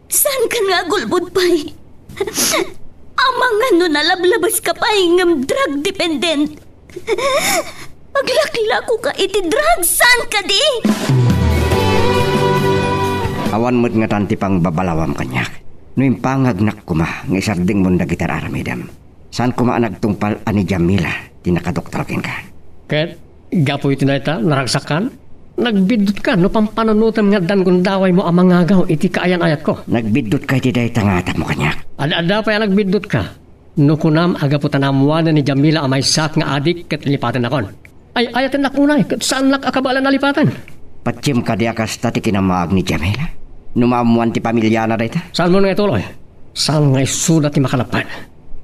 San ka nga gulbod pa'y? Amang ano nalablabas ka pa'y ngam drug dependent. Maglakla ko ka iti drug, san ka di? Awan mo't nga tanti pang babalawam kanyak. No yung pangagnak kuma, nga isarding mo na gitar aramidam. Saan kuma nagtungpal ani Jamila, tinakadoktorkin ka. Kat, gapo iti na ita, naragsakan. Nagbidot ka, no pampanunutam nga dan kung daway mo ang mangagaw, iti kaayan-ayat ko. Nagbidot ka iti dahi tangatap mo kanyak. Ada pa yung nagbidot ka. No kunam, agaputan namuwanan ni Jamila ang may sak nga adik kat lipatan akon. Ay, ayatan na kunay, kat saan nak akabala na lipatan? Patsim ka di akas tati kinamaag ni Jamila. Numamuan ti pamilya na dita. Saan mo nga ituloy? Saan nga isulat ti makalapan?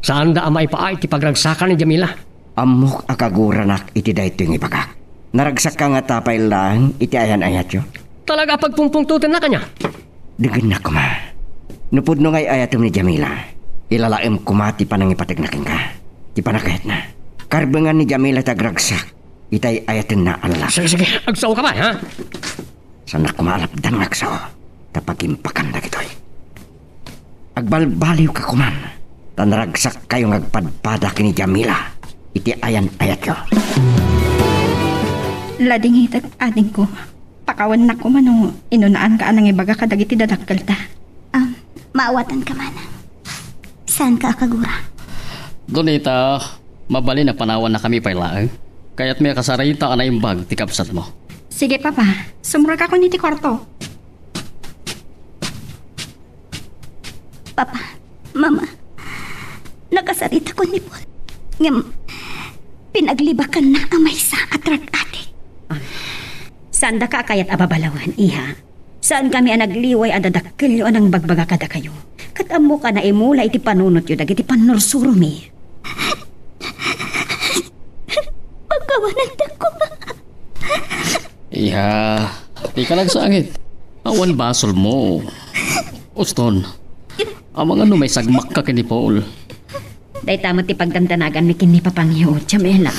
Saan da amay paay ti pagragsakan ni Jamila? Amok akaguranak iti dayto yung ibagak. Naragsak ka nga tapay lang iti ayan-ayat yo. Talaga pagpungpungtutin na kanya? Digin na kuma. Nupod no ngay ayatom ni Jamila. Ilalaim kumati pa nang ipatignakin ka. Ti panakayat na. Karbengan ni Jamila tagragsak. Itay ayatin na alala. Sige, agsaw ka ba, ha? Sana kumalapdan ng agsaw. Tapagimpakan na gito'y. Agbalbaliw ka kuman. Tanragsak kayong agpadpada kini Jamila. Iti ayan-ayat yo. Lading hitag ading ko. Pakawan na ko manong inunaan ka anang ibaga kadagiti dadakkel ta. Maawatan ka man. Saan ka akagura? Donita, mabali na panawan na kami pailaang. Kaya't may kasarita ka na imbag ti kapsat mo. Sige papa, sumurag ako niti kwarto. Papa, Mama, nakasarita ko ni Paul. Ngam, pinaglibakan na ang may sa atrak adik. Saan da ka kayat ababalawan, iha? Saan kami ang nagliway adadakkel yo anang bagbaga kada kayo? Katamo ka na imula iti panunot yo dagiti panursuro mi. Pagkawanan na ko. Iha, di ka nagsangit. Awan basol mo. Uston, ang mga may sagmak ka kini Paul. Day tamo ti pagdandanagan mi kini papangyo, Jamila.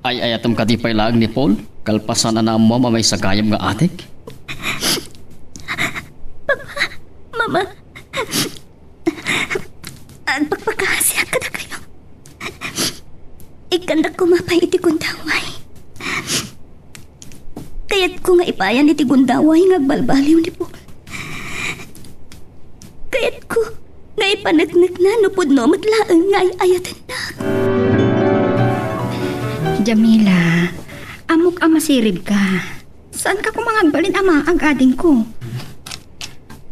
Ay ayatom ka di pailaang ni Paul. Kalpasan na mo mamay sagayam nga atik. Mama, ang pagpakahasya ka na kayo. Ikandak ko mapay iti gundaway. Kaya't ko nga ipayan iti gundaway nga balbaliw ni Paul. Kaya't ko nga ipanagnak na nupod no matlaang nga ayatan na. Jamila, amok ang masirib ka. Saan ka kumangagbalin ama ang ading ko?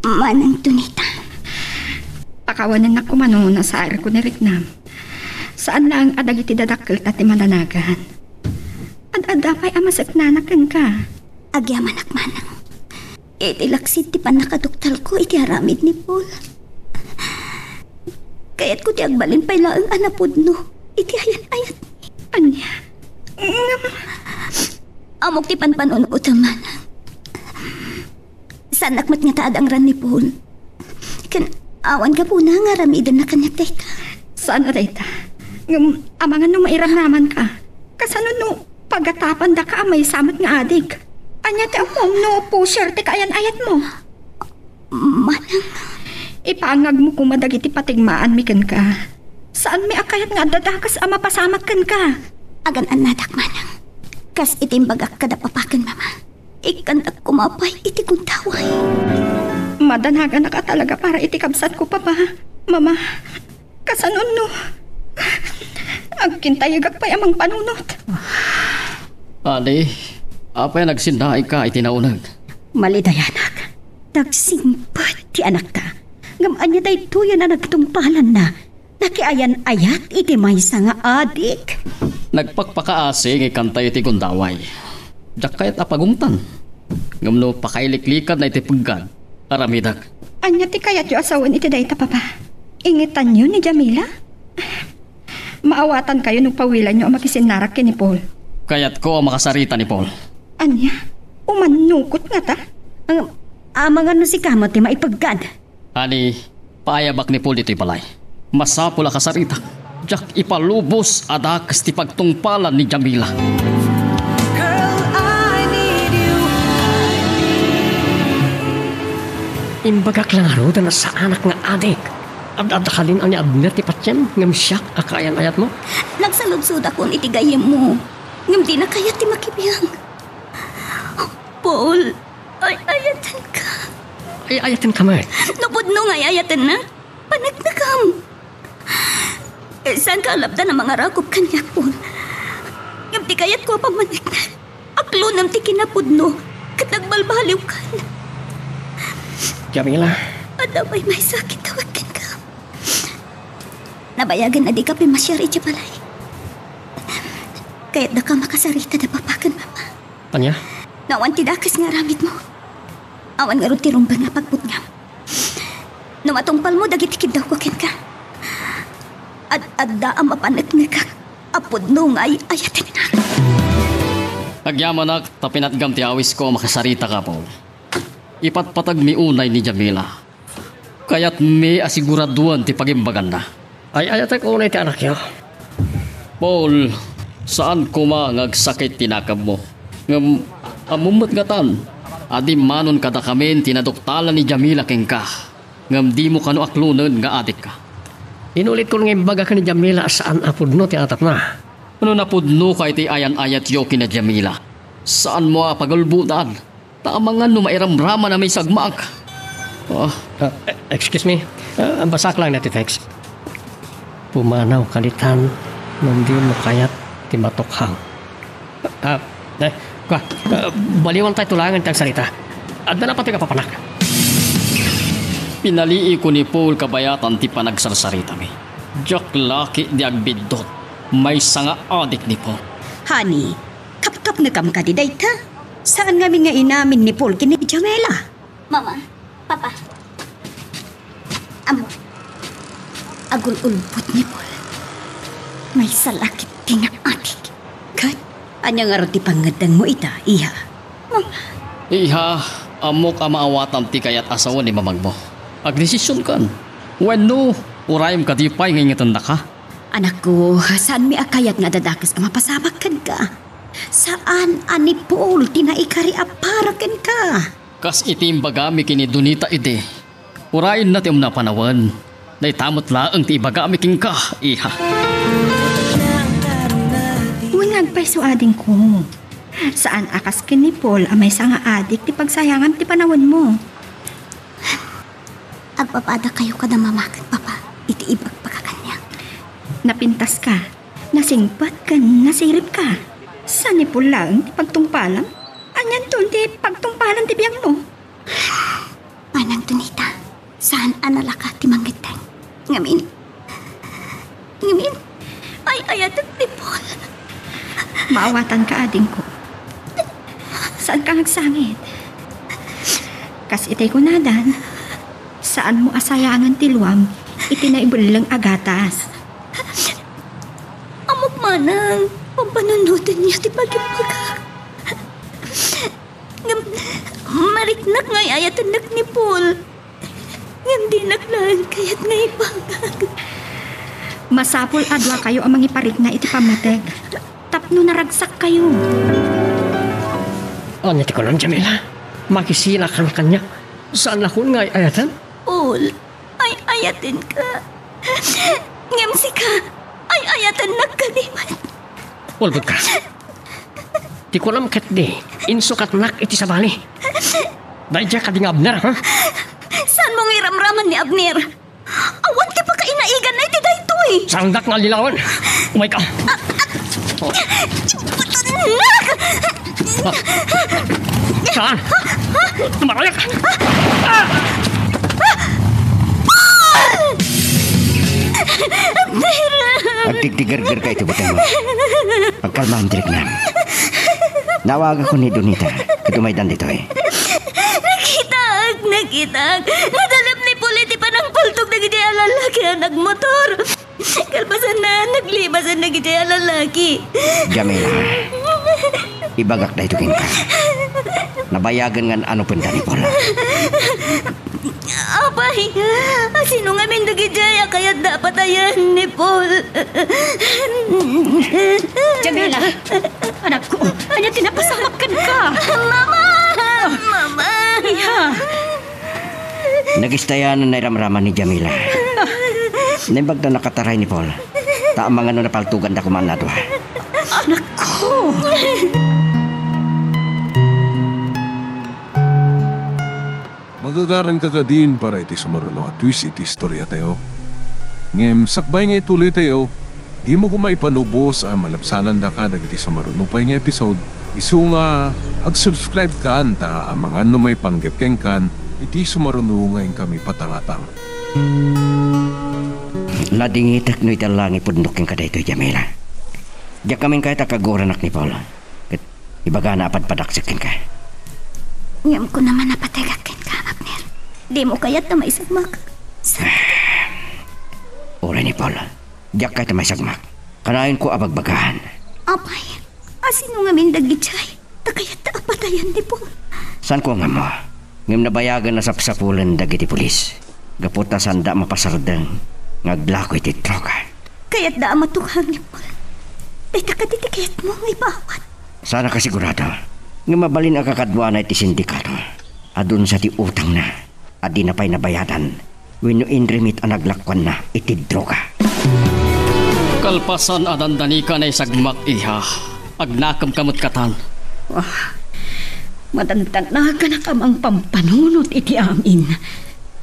Manang Tunita. Pakawanan na kumano na sa air ko ni Riknam. Saan lang adagiti dadakkel tati mananagan? Adapay amasaknanakan ka. Agyaman akmanang. Iti laksit ti panakaduktal ko iti aramid ni Paul. Kaya't ko ti agbalin pa'y laang anapod no. Iti ayan-ayat ni. Anya? Amok ti panpanon utaman. Sanak mat nga taad ang ran ni Paul. Kan awan ka po na nga ramidan na kanyak tayta. Saan o tayta? Amangan nung mairam naman ka. Kasano nung pagatapan da ka may samat nga adik. Anya ti among no pusher ti kaayan-ayat mo. Manang. Ipangag mo kung madagiti patigmaan mi ken ka. Saan mi akayat nga dadakas ama pasamak ken ka? Agan anadak manang. Kas itimbagak kada papakan mama. Ikandak kumapay iti kuntaway. Madanagan na ka talaga para itikabsat ko pa ba? Mama, kasanon no? Agkintayagak pa'y amang panunot. Adi, apay nagsindaay ka itinaunag. Malidayanak. Tagsimpat ti anak ta. Ngam anya day tuyo na nagtungpalan na. Nakiayan ayat iti maysa nga adik. Nagpakpakaasi ng kantay iti gundaway. Diyak kayat apagungtan. Ngam no pakailiklikan na iti paggan. Aramidag. Anya ti kayat yu asawan iti dayta papa. Ingitan nyo ni Jamila? Maawatan kayo nung pawilan nyo ang makisinarak ni Paul. Kayat ko ang makasarita ni Paul. Anya? Umanukot nga ta? Amang ano si kamot ti maipaggan. Ani, paayabak ni Paul dito'y balay. Masapula kasarita. Diyak ipalubos adakas ti pagtungpalan ni Jamila. Girl, I need you. Imbagak lang aruda na sa anak nga adik. Abdakalin ang ni Abner ti Patsyem ngam siyak akayan ayat mo. Nagsaludsud ako iti gayem mo. Ngam di na kaya ti makibiyang. Paul, ay ayatan ka. Ay ayatin ka may. Napudno nga ayatan na. Panagnagam. Saan ka alabda ng mga rakop kanya, Paul? Ngam ti kayat ko pamanignag. Aklo nam ti kinapudno. Katagbalbaliw ka na. Jamila. Adamay may sakit tawagan ka. Nabayagan na di ka pimasyari di balay. Kaya't na ka makasarita na papakan, mama. Anya? Nawan ti dakas nga ramit mo. Awan nga ron ti rumbang nga pagputngam. Namatungpal mo dagitikid daw ko ken ka. At adda ang mapanak nga ka. Apod no nga ay ayatin na. Agyamanak, tapinatgam ti awis ko makasarita ka, Paul. Ipatpatag mi unay ni Jamila. Kaya't may asiguraduan ti pagimbagan na. Ay ayatin ko unay ti anak niya. Paul, saan kumangagsakit tinakab mo? Ngam, amumot nga tan. Adi manon kada kamen tinadoktalan ni Jamila keng ka. Ngam di mo kano aklunan nga adik ka. Inulit ko nga imbaga ka ni Jamila saan apudno ti atap na. Ano napudno ka iti ayan-ayat yo kina Jamila? Saan mo pagulbutan? Taamangan no mairamrama na may sagmaak. Excuse me. Basak lang natin text. Pumanaw kalitan nung di mo kayat ti matokhang. Baliwan tayo tulangan tayong salita. At na pati ka papanak. Pinalii ko ni Paul kabayatan ti panagsarsarita mi. Diyak laki di agbidot. May sanga adik ni Paul. Honey, kap-kap nga kam ka di dayta. Saan nga nga inamin ni Paul kini Jamila? Mama, Papa. Amo. Agul-ulbot ni Paul. May salakit ti nga adik. Kat, anya nga ron ti pangadang mo ita, iha. Iha, amok amaawatan ti kayat asawa ni mamag mo. Agdesisyon kan. When no, urayam ka di pa'y ngayngatan na ka. Anak ko, saan mi akayat nga dadakas ka mapasabakan ka? Saan ani Paul tinaikari aparakan ka? Kas itimbagami kini Donita ide. Urayin na ti na panawan. Naitamot laang ti ibagami king ka, iha. Wangag pa'y suading ko. Saan akas kini Paul ang may sanga adik ti pagsayangan ti panawan mo? Agpapada kayo kada mamakan, Papa. Iti ibag pagkakanya. Napintas ka, nasingpat ka, nasirip ka. Saan ni Paul lang ti pagtungpalan? Anyan to ti pagtungpalan ti biyang mo. Manang Donita, saan anala ka ti manggiteng? Ngamin. Ay ayatan ti Paul. Maawatan ka ading ko. Saan ka nagsangit? Kas itay ko nadan. Saan mo asayangan ti luwam, itinaibulilang agatas. Amok manang, pampanunutan niya ti pagipagak. Mariknak ngay ayatanak ni Paul. Ngam di naklaan kayat ngay pagag. Masapol adwa kayo ang mangiparik na iti pamateg. Tapno naragsak kayo. Anya ti ko lang, Jamila. Makisila ka na kanya. Saan lakon nga ayatan? Paul, ay ayatin ka. Ngam si ka, ay ayatan nagkaliman. Ulbot ka. Ti ko lang kat di. Insukat nak iti sabali. Dahil dyan ka di nga Abner, ha? Saan mong iramraman ni Abner? Awan ti pa kainaigan na iti daytoy. Sandak nga lilawan. Umay ka. Saan? Tumaraya ka. Nagtigtigar-gar ka ito butang mo. Pagkalmahan direk na. Nawag ako ni Donita. Katumay dito eh. Nakitag. Nadalap ni Puliti pa ng pultog na gidya lalaki ang nagmotor. Kalpasan na, naglibasan na gidya lalaki. Jamila, ibagak na ito ka. Nabayagan nga ano punta ni Paul. Apay, sino nga min nagidya kaya dapat ayan ni Paul. Jamila, anak ko, anya tinapasamakan ka. Mama! Mama! Iha, Nagistayan na ramraman ni Jamila. Naimbag na nakataray ni Paul. Taamang ano napaltugan na kumanado. anak ko. Magagaran ka ka din para iti sumaruno at twist iti istorya tayo. Ngem, sakbay nga ituloy tayo, di mo kumaipanubos ang malapsanan da ka iti sumaruno pa yung episode. Isu nga, ag-subscribe ka anta ang mga may panggepkeng kan, iti sumaruno ngayon kami patangatang. Ladingitak no italangi pudnok yung kada ito, Jamila. Diyak kaming kahit akagoranak ni Paul. Kat ibaga na apadpadaksakin ka. Ngam ko naman napatagakin ka, Abner. Di mo kaya't na may sagmak. Ora ni Paul. Diyak kahit may sagmak. Kanayin ko abagbagahan. Apay, asino nga min dagitay. Takayat na apatayan ni Paul. San ko nga mo? Ngam nabayagan na sapsapulan dagiti pulis. Gaputa sanda mapasardang. Ngaglako iti droga. Kaya't da matukhang ni Paul. Day takatitikayat mo ibawat. Sana kasigurado. Nga mabalin ang kakadwa na iti sindikato. Adun sa ti utang na. Adi na pa'y nabayadan. Wino inrimit ang naglakwan na iti droga. Kalpasan adandani ka na isagmak iha. Agnakam kamot katan. Madantan na ka na kamang pampanunot iti amin.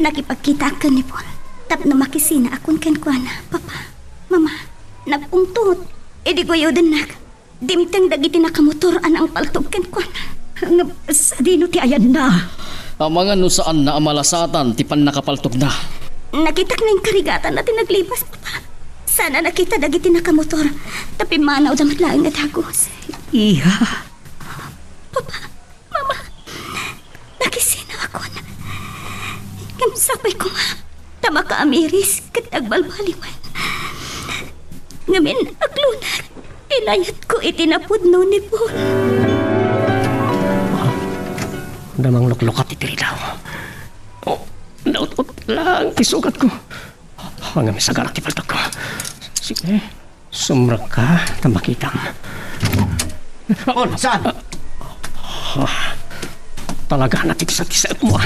Nakipagkita ka ni Paul. Tap na makisina akong kenkwana. Papa, Mama, nagpungtot. Edi ko yun din dimteng dagiti nakamotor ang paltog kenkwana. Sa dino ti ayan na. Ang mga nusaan na amalasatan tipan nakapaltog na. Nakitak na yung karigatan natin naglipas, Papa. Sana nakita dagiti nakamotor. Tapi manaw damat laing at hagos. Iha. Papa, Mama, nakisina ako na. Kamsapay ko nga. Tama ka amiris kat agbalbaliwan. Ngamin aglunar. Inayat ko itinapudno ni Paul. Damang luklukat iti rilaw. Oh, naut-ut lang isugat ko. Hanggang may sagarak ti paltag ko. Sige, sumrak ka na makitang. Paul, saan? Talaga natiksa-tiksa mo.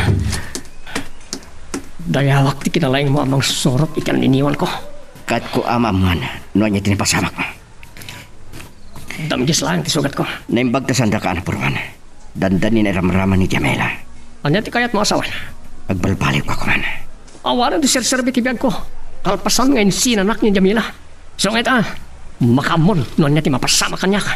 Dayawak ti kinalaing mo amang sorot ikan niniwan ko. Kat ko amaman. Noon niya tinipasamak. Damgis lang ti sugat ko. Naimbag ta sanda ka na purwan. Dandanin ay ramraman ni Jamila. Anya ti kayat mo asawan. Agbalbaliw ka kuman. Awaran ti sir-serbi ti biyag ko. Kalpasan ngayon sinanak ni Jamila. So ngayon makamon noon niya ti mapasama kanya ka.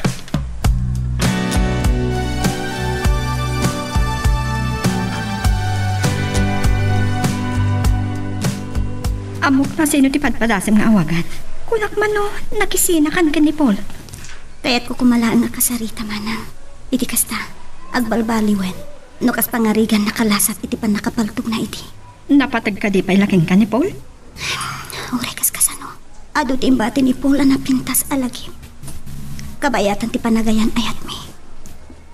Amok na sino ti padpadasam nga awagan. Kunak man no, nakisinakan ka ni Paul. Kaya't ko kumalaan nga kasarita manang. Iti kasta, agbalbaliwen. No kas pangarigan nakalasat iti pan nakapaltog na iti. Napatag ka di pa'y laking ka ni Paul? Uray kas kasano. Ado ti imbati ni Paul ang napintas alagim. Kabayatan ti panagayan ayat mi.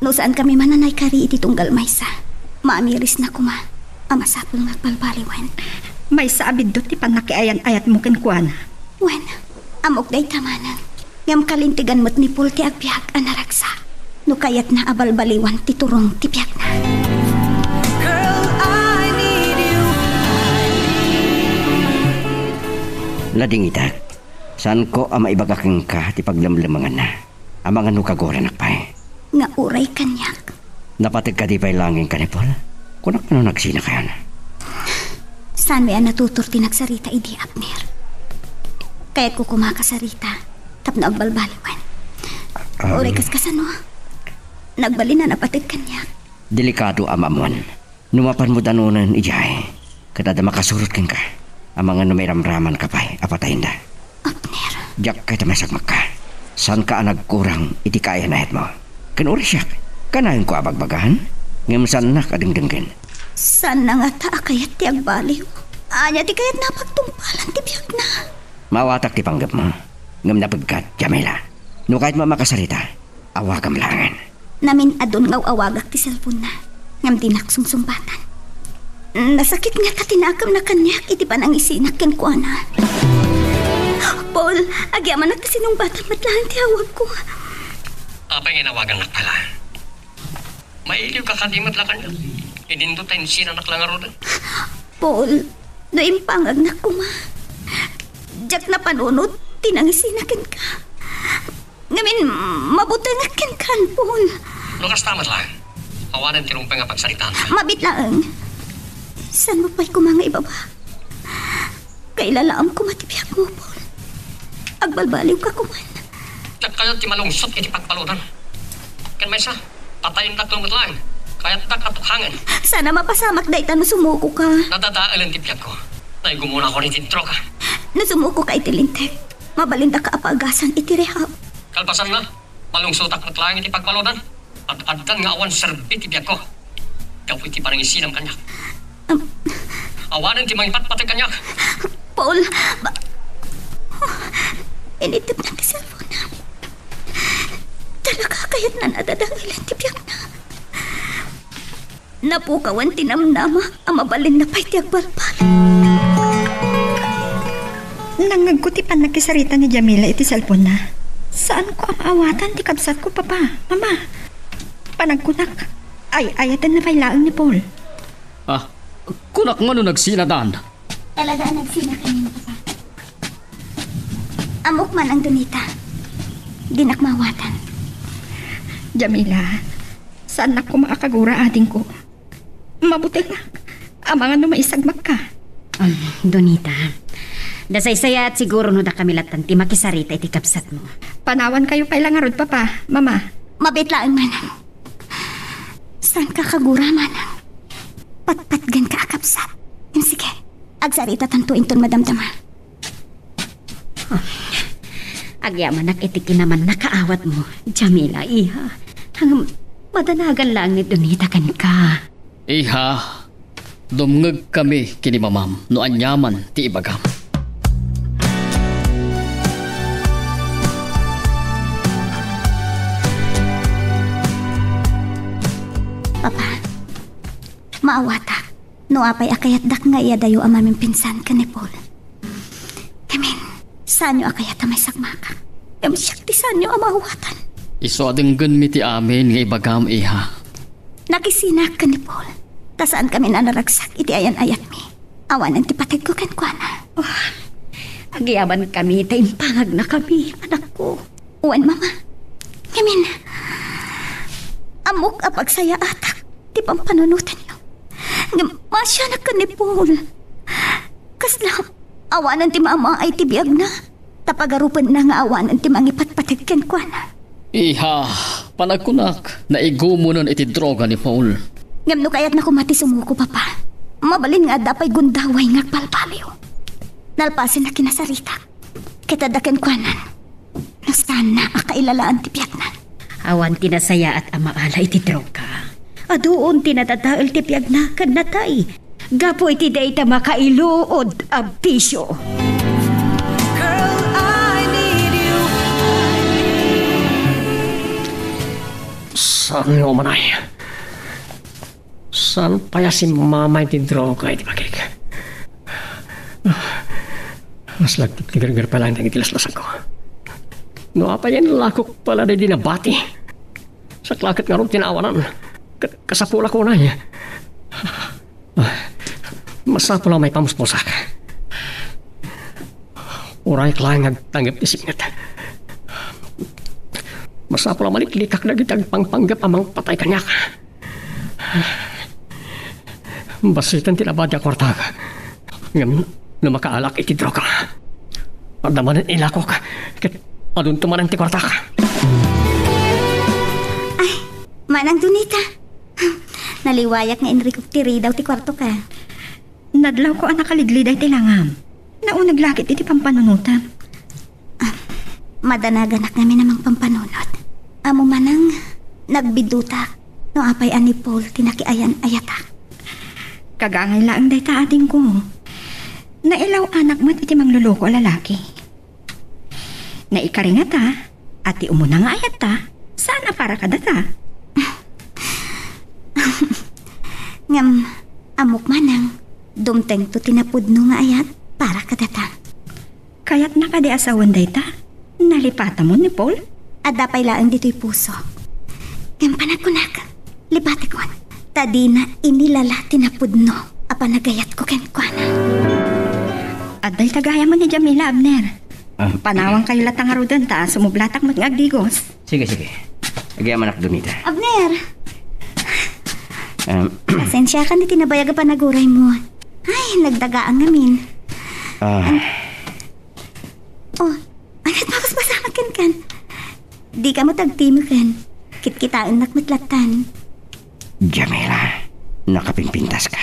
No saan kami mananay kari iti tunggal maysa. Maamiris na kuma. Amasapul nga agbalbaliwen. May saabid do ti panakiayan ayat mo kenkwana. Wen, amok day tamanan. Ngam kalintigan mo't ni Paul ti agpihag anaragsa. No kayat na abalbaliwan ti turong ti pihag na. Girl, I need you. Lading itak. Saan ko ang maibagakang ka ti paglamlamangan na. Amangan no kagora nakpay. Nga uray kanyak. Napatag ka di pa'y langin ka ni Paul. Kunak na nagsina kayo na. Saan may natutur tinagsarita idi Abner. Kaya't ko kumakasarita. Tap na agbalbaliwan. Uray kas kasano. Nagbali na napatid kanyak. Delikado amamuan. Numapan mo danunan ijay. Kadada makasurot kin ka. Ang mga numiramraman ka pa'y apatayin na. Abner. Jak kay tamasagmak ka. San ka nagkurang iti kaya nahet mo? Kanuri siya. Kanayon ko abagbagahan? Ngimsan na kadingdingin. San na nga ta kayat ti agbaliw? Anya ti kayat napagtumpalan ti biyag na. Mawatak ti panggap mo. Ngam napagkat, Jamila. No kahit mo makasarita, awagam langan. Namin adon ngaw awagak ti cellphone na. Ngam dinaksumsumbatan. Nasakit nga ta tinakam na kanyak iti panang isinak ken ko ana. Paul, agyaman na ta sinungbatan matlahan ti awag ko. Apay inawagan na pala. Mailiw ka kadimat lang kanya. Idindot tayo sinanak lang arodan. Paul, naimpangag na ko ma. Jak na panunod, tinangisinakin ka. Ngamin, mabutangakin kan, Paul. Lukas tamat lang. Awanan tinumpay nga pagsalitaan ka. Mabitlaang. San mo pa'y kumanga ibaba? Kailalaam ko matibiyag mo, Paul. Agbalbaliw ka kuman. Jak kayo ti malungsot iti pagpaludan. Kan may sa, patayin tak lumot lang. Kaya't tak katukhangan. Sana mapasamak dahi ta no sumuko ka. Nadadaalan ti piyag ko. Naigumuna ko rin tintro ka. No sumuko ka itilintek. Mabalinda ka apagasan iti rehab. Kalpasan na, malungsotak at lang iti pagpaludan. At addan nga awan serbi ti biyag ko. Kapoy ti parang isinam kanyak. Awanan ti mangipat pati kanyak. Paul, initip na ti cellphone na. Talaga kayat na nadadailan ti biyag na. Napukawan tinamnama ang mabalin na pa'y ti agbalbal. Nangagkutipan nakisarita ni Jamila iti cellphone na. Saan ko ang awatan ti kabsat ko, papa, mama? Panagkunak, ay ayatan na pailaang ni Paul. Ah, kunak nga no nagsinadan. Talaga nagsina kanina, papa. Amok man ang Donita. Dinakmawatan. Jamila, saan na ko makakagura ating ko? Mabuti nga, amangan no maisagmak ka. Donita, dasaysaya at siguro no da kami latan ti makisarita iti kapsat mo. Panawan kayo pailangarod, papa, mama. Mabitlaan manang. Saan ka kagura manang? Patpatgan ka akapsat. Yung sige, agsarita tantuin ton madamdama. Agyamanak iti kinaman nakaawat mo, Jamila, iha. Hanggang madanagan lang ni Donita kan ka. Iha, dumngeg kami kini mamam no anyaman ti ibagam. Papa, maawata. No apay akayat dak nga iya dayo amaming pinsan ka ni Paul. Kamin, saan nyo akayat may sagmaka? Yung siyakti saan nyo amawatan? Iso adenggan mi ti amin nga ibagam, iha. Nakisinak ka ni Paul. Ta saan kami nanaragsak iti ayan-ayat mi. Awanan ti patid ko kenkwana. Agyaman kami, taimpangag na kami, anak ko. Uwan, mama. Kamin, amok apagsaya atak. Ti pampanunutan nyo. Masya na ka ni Paul. Kasla, awanan ti mama ay ti biyag na. Tapagarupan na nga awanan ti mangipatpatid kenkwana. Iha, panagkunak, naigo mo nun iti droga ni Paul. Ngam no kayat na kumati sumuko, papa. Mabalin nga dapay gundaway nga palpaliw. Nalpasin na kinasarita. Kitadaken kwanan. No sana akailalaan ti piyagnan. Awan tinasaya at amaala iti droga. Adoon tinatataal ti piyagna kan natay. Gapo iti dayta makailuod ang pisyo. Girl, I need you. Saan yung manay? Saan paya si mama iti droga iti pagkik? Mas lagtigar pala yung itilaslasan ko. No apa yan lakok pala na dinabati. Sa klakit nga rin tinawanan. Kasapula ko na niya. Masapula may pamuspusak. Uray klang nagtanggap isingat. Masapula maliklikak na gitang pangpanggap amang patay kanyak. Basitan tinabadya kwartag. Ngam na makaalak iti droga. Adamanan ilakok. Adun tumanan ti kwartag. Ay, manang Donita. Naliwayak nga Enrico tiri daw ti kwarto ka. Nadlaw ko ang nakaligli day tilangam. Naunag lakit iti pampanunutan. madanagan kami namang pampanunot. Amo manang nagbiduta no apay ani Paul tinakiayan ayata. Kagangay lang dayta ating ko. Nailaw anak mo iti mangluloko lalaki. Naikaringa ta, ati umuna nga ayat ta, sana para kadata. Ngam, amok manang, dumteng to tinapudno nga ayat para kadata. Kaya't nakadi asawan dayta, nalipata mo ni Paul? Adda pay laang dito'y puso. Ngam panakunak, libati kon. Tadi na inilala tinapudno, apanagayat ko kenkwana. At dahil tagaya mo ni Jamila, Abner. Panawang kayo latang arudan ta, sumublatak mo't ngagdigos. Sige. Agay manak Donita. Abner! Pasensya ka ni tinabayag panaguray mo. Ay, nagdagaan ngamin. Oh, anat makas pasama kan. Di ka mo tagtimo kan. Kitkitaan nakmatlatan. Jamila, nakapimpintas ka.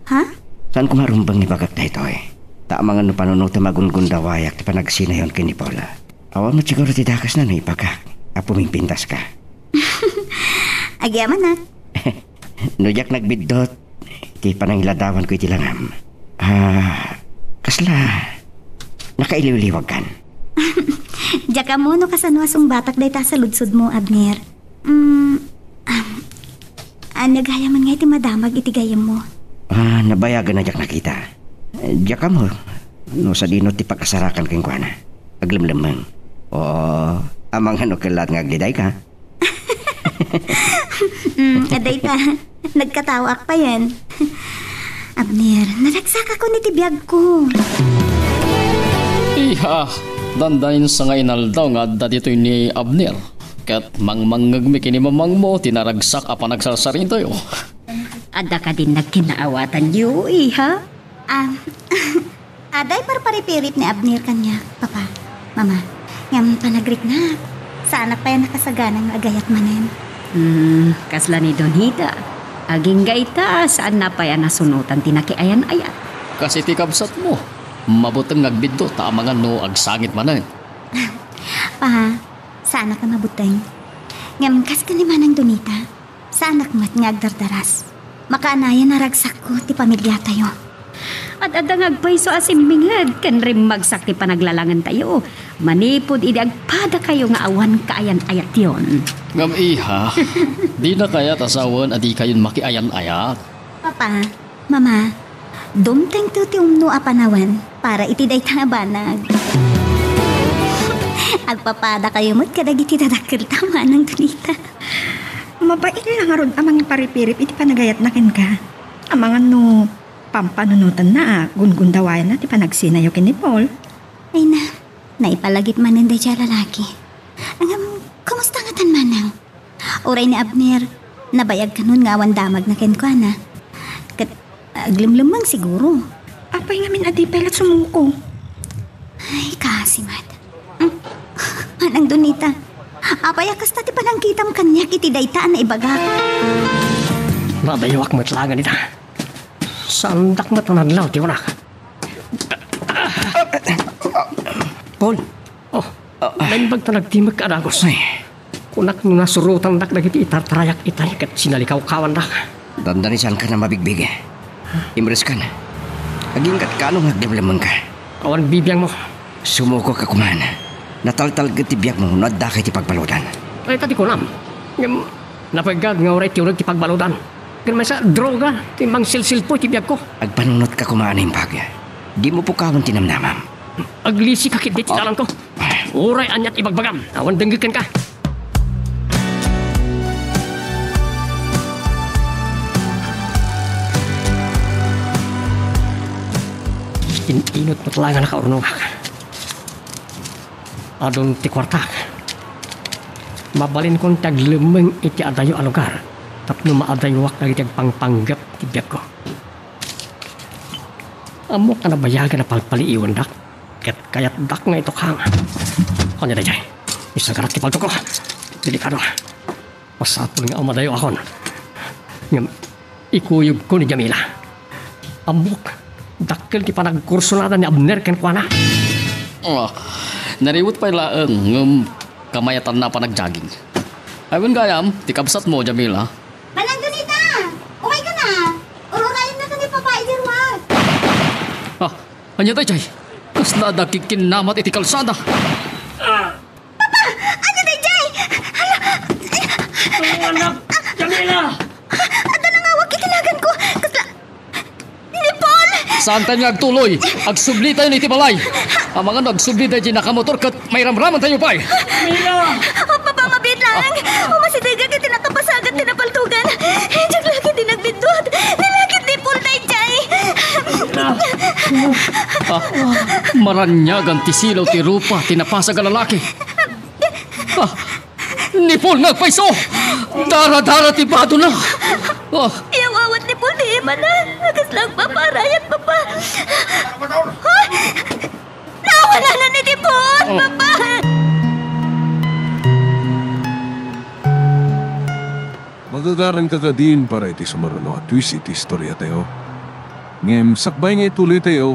Ha? Saan kumarumbang ni bagak na ito eh? Tamangan no panunong tamagun-gun dawayak ti panagsinayon kini Paula. Awan mo siguro ti dakas na no ipagak. Pumimpintas ka. Agyaman na. Nujak nagbidot, ti panangiladawan ko iti langam. Kasla, nakailiw-liwag kan. Diyak ka mo no kasanwasong batak day ta sa ludsod mo, Abner. Nagaya man nga iti madamag iti gayam mo. Nabayagan na diyak nakita. Diyak ka mo, no sa dino ti pagkasarakan keng kuana. Aglamlamang. Amang ano kalat nga agliday ka. Aday ta, nagkatawak pa yan. Abner, nalagsak ako ni tibiyag ko. Iha, dandanin sa nga inaldaw nga adda dito ni Abner. Kat mangmangagmi kini mamang mo, tinaragsak apa nagsasarin tayo. Adda ka din nagkinaawatan niyo, iha? Aday parparipirit ni Abner kanya, papa, mama. Ngam panagrik na. Sa anak pa yan nakasaganang agayat manen. Kasla ni Donita. Aging gaita, saan na pa yan nasunutan tinakiayan ayat. Kasi tikabsat mo, mabutang nagbiddo, tamangan no agsangit manan. Pa, sa anak ka mabuteng. Ngam kas ka ni Manang Donita. Sa anak mat nga agdardaras. Makaanayan na ragsak ko ti pamilya tayo. At adang agpaiso asimbingad, kan rin magsak ti panaglalangan tayo. Manipod idi agpada kayo nga awan kaayan ayat yon. Ngam iha, di na kaya tasawan at di kayon makiayan ayat. Papa, mama, dumteng to ti umno apanawan para itiday tangabanag. Agpapada kayo mo't kadagiti dadakil tama ng Donita. Mabait lang arod amang paripirip iti panagayat na ken ka. Amangan no pampanunutan na gungundawayan na ti panagsinayo ken ni Paul. Ay na, naipalagip manen day siya lalaki. Kumusta nga tan manang? Uray ni Abner, nabayag ka nun nga awan damag na ken ko na. Aglimlimang siguro. Apay ngamin adi pelat sumuko. Ay, kasimat. Manang Donita, apay akas na ti panangkitam kanyak iti daytaan na ibagak. Mabayawak matlagan ita. Sandak matanaglaw, ti wanak. Paul! Naimbag ta nagtimag ka aragos. Kunak nung nasurutan dak nagiti itartrayak itay kat sinalikaw-kawan dak. Dandanisan ka na mabigbig. Imres ka na. Aging kat ka anong nagdablamang ka. Awan bibiyang mo. Sumuko ka kumana. Nataltal ka tibiyag mo, nadda kay ti pagbaludan. Ay, tati ko nam. Napagag nga oray tiurag ti pagbaludan. Kaya may sa droga, timbang silsil po tibiyag ko. Agpanunot ka kumaana yung bagya. Di mo po kawan tinamnamam. Aglisi ka kit talang ko. Oray anyat ibagbagam. Awan denggikan ka. Inot mo talaga nakaurunong ka. Adong ti kwartak. Mabalin kong taglemeng iti adayo alugar. Tapno maadayuak na iti pangpanggap ti biyak ko. Amo ka na bayagan na pagpaliiwan dak. Kayat dak nga ito kang. Kanya na dyan. Isagarat ti pagto ko. Delikado. Masapul nga umadayo akon. Ngam, ikuyog ko ni Jamila. Amok. Dakkel ti panagkurso natin ni Abner ken kuana. Nariwot pa laeng ngem kamayatan na pa nagjogging. Ayun gayam, tikabsat mo Jamila. Manang Donita! Umay ka na! Ururayin na ka ni Papa Idirwag! Ah, anya tayo Jay. Kas na dakikin namat iti kalsada. Papa! Ano na, Jay? Anak, Jamila! Ada na nga, wag kitinagan ko! Kasla... Ni Paul! Saan tayo agtuloy? Agsubli tayo ni Tibalay. Ang mga agsubli tayo nakamotor kat may ramraman tayo pa. O, Papa, mabit lang! Umasidigan ka tinakapasagat tinapaltugan! Diyak lagi tinagbindot! Nilagit ni Paul tayo, Jay! Maranyagan ti silaw ti rupa tinapasag ang lalaki. Ni Paul nagpaiso! Dara-dara ti bado na! Iyawawat ni Paul di iman na! Nagas lang, Papa! Rayat, Papa! Hoy! Nawala na ni Paul, Papa! Magagaran ka din para iti sumaruno at twist iti istorya tayo. Ngem sakbay nga ituloy tayo,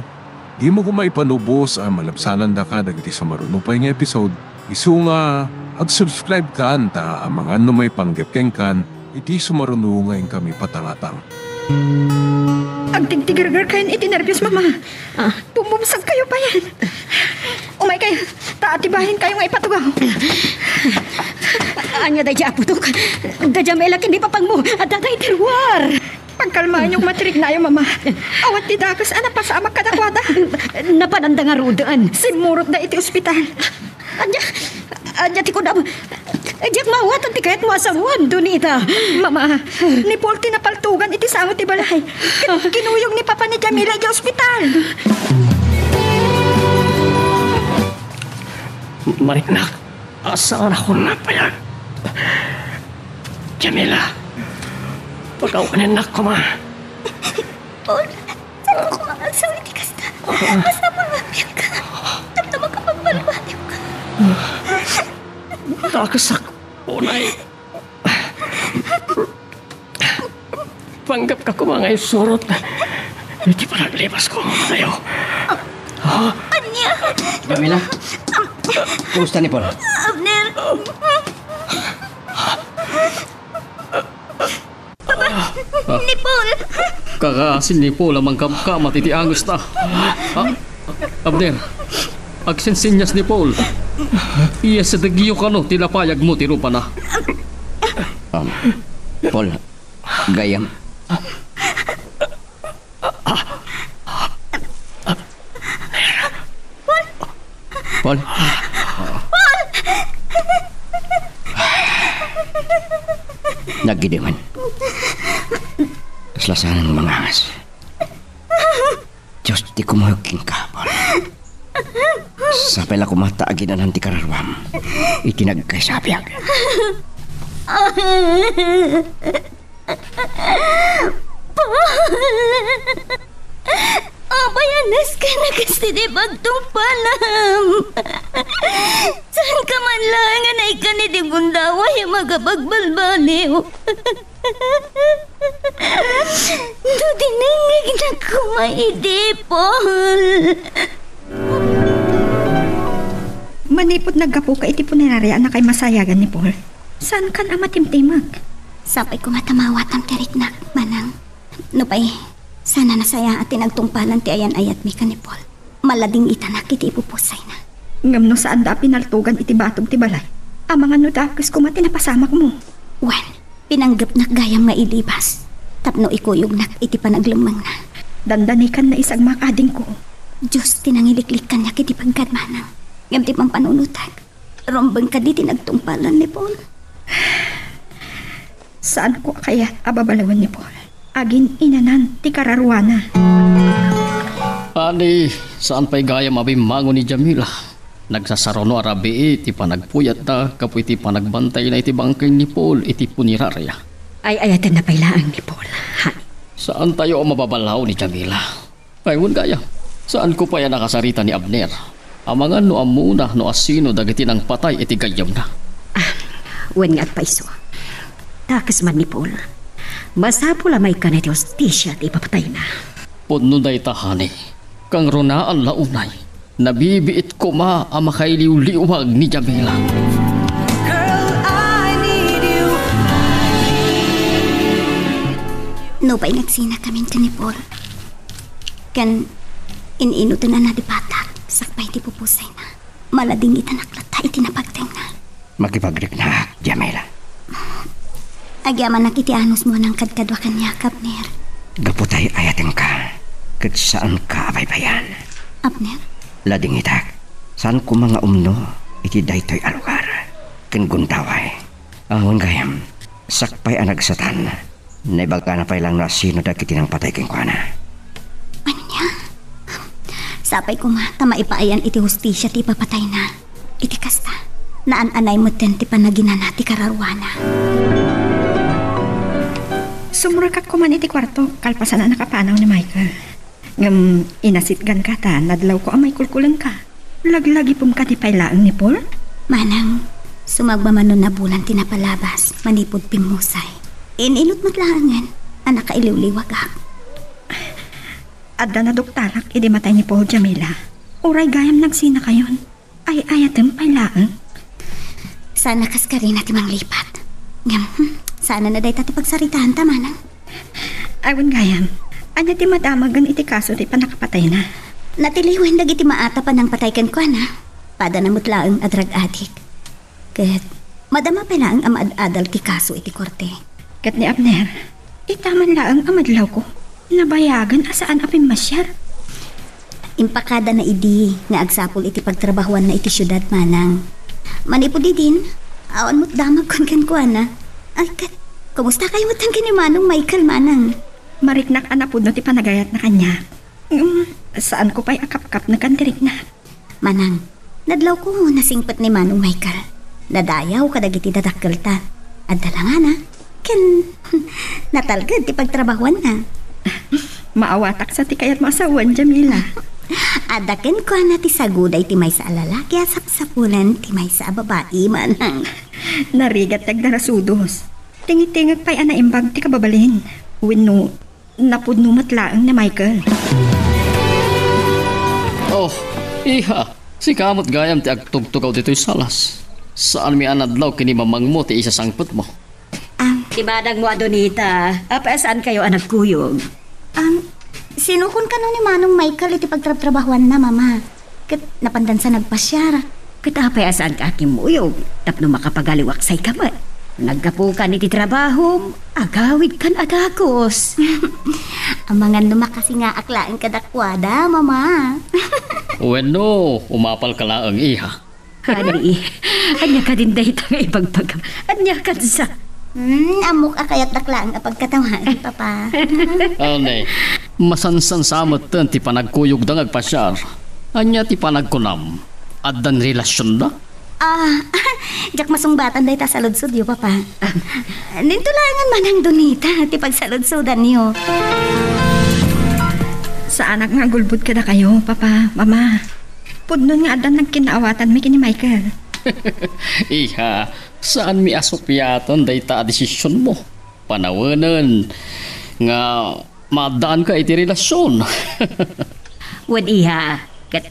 di mo kumay panubos ang malabsanan da ka iti sumaruno pa yung episode. Isu nga, ag-subscribe ka anta ang mga may panggapkeng kan, iti sumaruno ngayon kami patangatang. Agtigtigar-gar kayo iti nervyos, Mama. Tumumsag kayo pa yan. Umay kayo, taatibahin kayo nga ipatugaw. Anya day aputok. Da Jamila kini papang mo at daday terwar. Pagkalmaan yung matirig na yung Mama. Awat ti dakas, pasama kadakwada. Napananda nga rudaan. Simurot na iti ospital. Anya ti ko na. Diyak mawatan ti kahit mo asawan, Donita. Mama, ni Paul tinapaltugan iti sangot ti balay. Kinuyog ni Papa ni Jamila iti ospital. Mariknak, asaan ako napayag? Jamila, pagkawanan ko ma. Paul, saan ko kumakasawi ti kasta? Masama nga biyak ka. At na makapagbalbaliw ka. Nakasak unay. Panggap ka ko mga isurot. Hindi pa naglibas ko tayo. Anya? Jamila, kumusta ni Paul? Abner? Papa, ni Paul! Kakaasin ni Paul ang mangkamkamat iti angos na. Abner, agsensinyas ni Paul. Iya sa dagiyo ka no, tilapayag mo tirupa na. Paul, gayam. Paul? Nagidiman. Slasanan ng mga angas. Diyos, di kumahugking ka, Paul. Sapay la kumataagin na nanti kararwam. Itinagkaysapyag. Abayanas ka na kasi di pagtumpalam. Saan ka man lang anay ka ni di gundaway magabagbalbaliw. Dudinangig na kumaidi, Paul. Manipot naggapo ka iti punerarya na kay masayagan ni Paul. Saan kan ama timtimag? Sapay ko matamawat ang tiriknak, manang. Nupay, sana nasaya at tinagtungpalan ti ayan-ayat mi ka ni Paul. Malading itanak iti ipupusay na. Ngam no saan da pinaltugan iti batog ti balay. Ang mga nudakis ko mati napasamak mo. Wan, pinanggap nak gayam nga ilibas. Tapno ikuyog nak iti panaglamang na. Dandanikan na isang makading ko. Diyos tinangiliklik ka niya kiti pagkadmanang. Ngam ti pampanunutak. Rombang ka di tinagtungpalan ni Paul. Saan ko kaya ababalawan ni Paul? Agin inanan ti kararwana. Ani, saan pa'y gaya mabimango ni Jamila? Nagsasarono arabi iti panagpuyat na kapo iti panagbantay na iti bangkay ni Paul iti punirarya. Ay ayatan na pailaang ni Paul. Saan tayo mababalaw ni Jamila? Ayun gaya, saan ko pa yan nakasarita ni Abner? Amangan no amuna no asino dagiti ng patay iti gayam na. Wen nga at paiso. Takas man ni Paul. Masapula may kaneti hostisya at ipapatay na. Punno day tahani, kang runaan launay. Nabibiit ko ma ang makailiw-liwag ni Jamila. Girl, I need you. Nupay nagsina kami ni Paul. Kan ininutan na di batak. Sakpay di pupusay na. Malading itanaklata itinapagteng na. Magipagrik na, Jamila. Agyaman nakitianos mo ng kadkadwa kanya, Kapner. Gaputay ayating ka. Kat saan ka abaybayan. Abner? Lading itak. Saan ko mga umno, iti daytoy alugar. Ken guntaway. Angon gayam, sakpay anag satan. Naibaga na pay lang na sino dagiti ng patay king kuana. Ano niya? Sapay ko ma, tama ipaayan iti hustisya ti papatay na. Iti kasta, naan-anay mo ti panagina na ti kararwana. Sumurakat ko man iti kwarto, kalpasan na nakapanaw ni Michael. Ngam, inasitgan ka ta, nadlaw ko amay kulkulang ka. Laglagi pum ka ti pailaan ni Paul? Manang, sumagmamanon na bulan tinapalabas, manipod pimusay. Inilot matlaangan, anak kailiw-liwagak. Adda na doktarak, idi matay ni Paul, Jamila. Uray gayam nagsina kayon. Ay ayatem pailaan. Sana kas ka rin natin manglipat. Ngam, sana na day tati pagsaritahan ta, manang. Awan gayam, anya ti madamagan iti kaso ti panakapatay na. Natiliwan dagiti maata pa ng patay kan kwa na. Pada na mutlaang adrag adik. Kat, madama pa lang ang maad-adal ti kaso iti korte. Kat ni Abner, itaman laang amadlaw ko. Nabayagan asaan apim masyar. Impakada na idi nga agsapol iti pagtrabahuan na iti syudad, manang. Manipudi din, awan mo't damag kon kan kwa na. Ay kat, kumusta kayo mo't ang kinimanong Michael, manang? Mariknak anapod no ti panagayat na kanya. Saan ko pa'y akap-kap na kantirik na? Manang, nadlaw ko nasingpat ni Manong Michael. Nadayaw kadagiti dadakkel ta. At dalangan na, ken natalgad ti pagtrabahuan na. Maawatak sa ti kayat masawan, Jamila. Adaken ko na ti saguday ti may sa alalaki at sapsapulan ti may sa babae, manang. Narigat tagdarasudos. Tingi-tingag pa'y anaimbag ti kababalin. Wino, napudno matlaang na Michael. Oh, iha, si kamot gayam ti agtugtugaw dito'y salas. Saan mi anadlaw kini mamang mo ti isa sangput mo? Tibadang mo, Adonita. Saan kayo anak kuyog? Sinukon ka nun ni Manong Michael iti pagtrabahuan na, mama. Kat napandan sa nagpasyara. Katapay saan ka aking muyog. Tapno makapagaliwaksay ka ba? Naggapukan iti trabaho, agawid kan agakos. Ang mga lumakasi nga aklaing kadakwada, mama. Bueno, umapal ka lang ang iha. Hani, anya ka din dahil nga ipagpagam. Anya ka sa... Amok akayat daklaang apagkatawan, papa. Alne, masansan samot ten ti panagkuyog da ngagpasyar. Anya ti panagkunam. Addan relasyon da? Jak masungbatan day ta sa ludsod yo, papa. Nintulangan man ang Donita, ti pagsaludsodan niyo. Sa anak nga gulbud ka na kayo, papa, mama. Pudnon nga adan nagkinaawatan mi kini Michael. Iha, saan mi asopyaton day ta desisyon mo? Panawanan nga madaan ka iti relasyon. Wad iha, kat...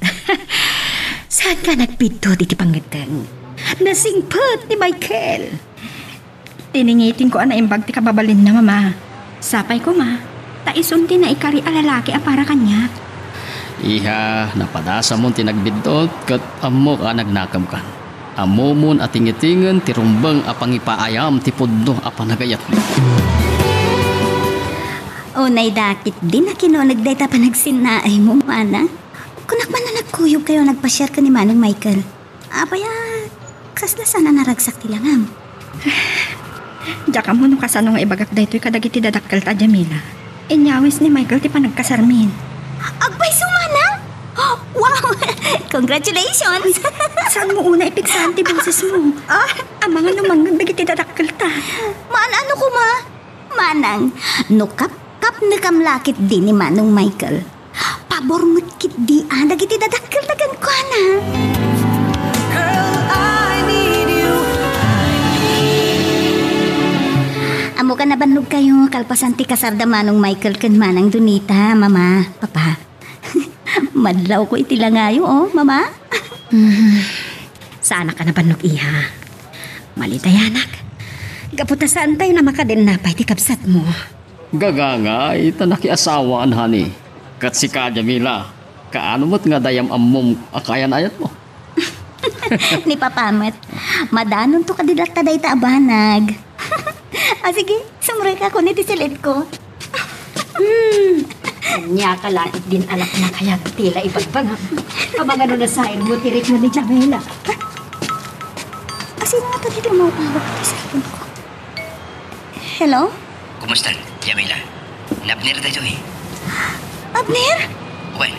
Saan ka nagpito di pangatang? Nasingpot ni Michael. Tiningitin ko ana imbag ti kababalin na, mama. Sapay ko, ma. Taisunti na ikari alalaki a para kanya. Iha, napadasa mo tinagbidot kat amo ka nagnakam ka. Amo mon ating-itingan ti rumbang apangipaayam ti pudno apanagayat mo. Nay dakit din na kinunag day ta panagsinaay mo, mana. Kunak man na nagkuyog kayo nagpasyar ka ni Manong Michael. Apaya, kasla sana naragsak tilangam. Diyak mo no kasano nga ibagak daytoy kadagiti dadakkel ta, Jamila. Inyawis ni Michael ti panagkasarmin. Agbay sumanang? Wow! Congratulations! Saan mo una ipiksahan ti boses mo? Ang mga numangag dagiti dadakkel ta. Ano ko, ma? Manang, nukap-kap na kamlakit din ni Manong Michael. Pabor mo't kit di dagiti dadakkel na gankwana. Girl, I need you. Amo ka nabanlog kayo kalpasan ti kasarda Manong Michael kan Manang Donita, mama, papa. Madlaw ko itilangayo, oh, mama. Sana ka na banok iha. Malitayanak. Gaputa saan tayo na makadinapay ti kapsat mo. Gaganga, ita nakiasawaan, hani. Kat si ka, Jamila. Kaano mo't nga dayam ammom akayan ayat mo? Ni Papamat, madanon to kadilat taday ta abanag. Sige, sumray ka ko ni tisilit ko. Anya ka lahat din alak na kaya tila ipagbangam. Abang ano na sa mo tirik na ni Jamila. Sino nga to dito mo tawag ko sa cellphone ko? Hello? Kumusta, Jamila? Napnir tayo eh. Abner? Well,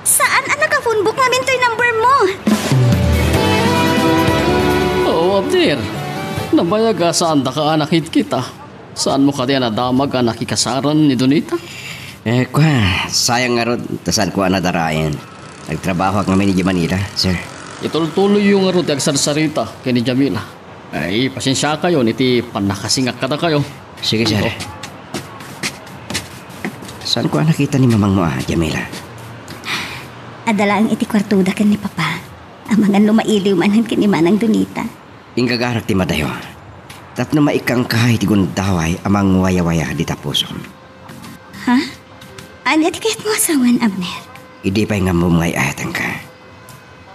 Saan ang naka-phone book namin to yung number mo? Oo, Abdir. Nabayaga saan da ka anakit kita? Saan mo ka diyan nadamag ang nakikasaran ni Donita? sayang nga ron. Tasan ko nadarayan. Nagtrabaho ak namin ni Manila, sir. Ituloy yung nga rin agsarsarita kay ni Jamila. Ay, pasensya kayo, niti panakasingak ka na kayo. Sige, sir. Saan ko nakita ni mamang mo, Jamila? Adala ang iti kwartuda kan ni Papa. Ang mga lumailiw manan kini Manang Donita. Ingagarak ti madayo. Tapno maikang kahay ti gundaway amang waya-waya di tapusom. Ha? Ano iti kahit mo asawan, Abner? Idi pa'y nga mumay ayatan ka.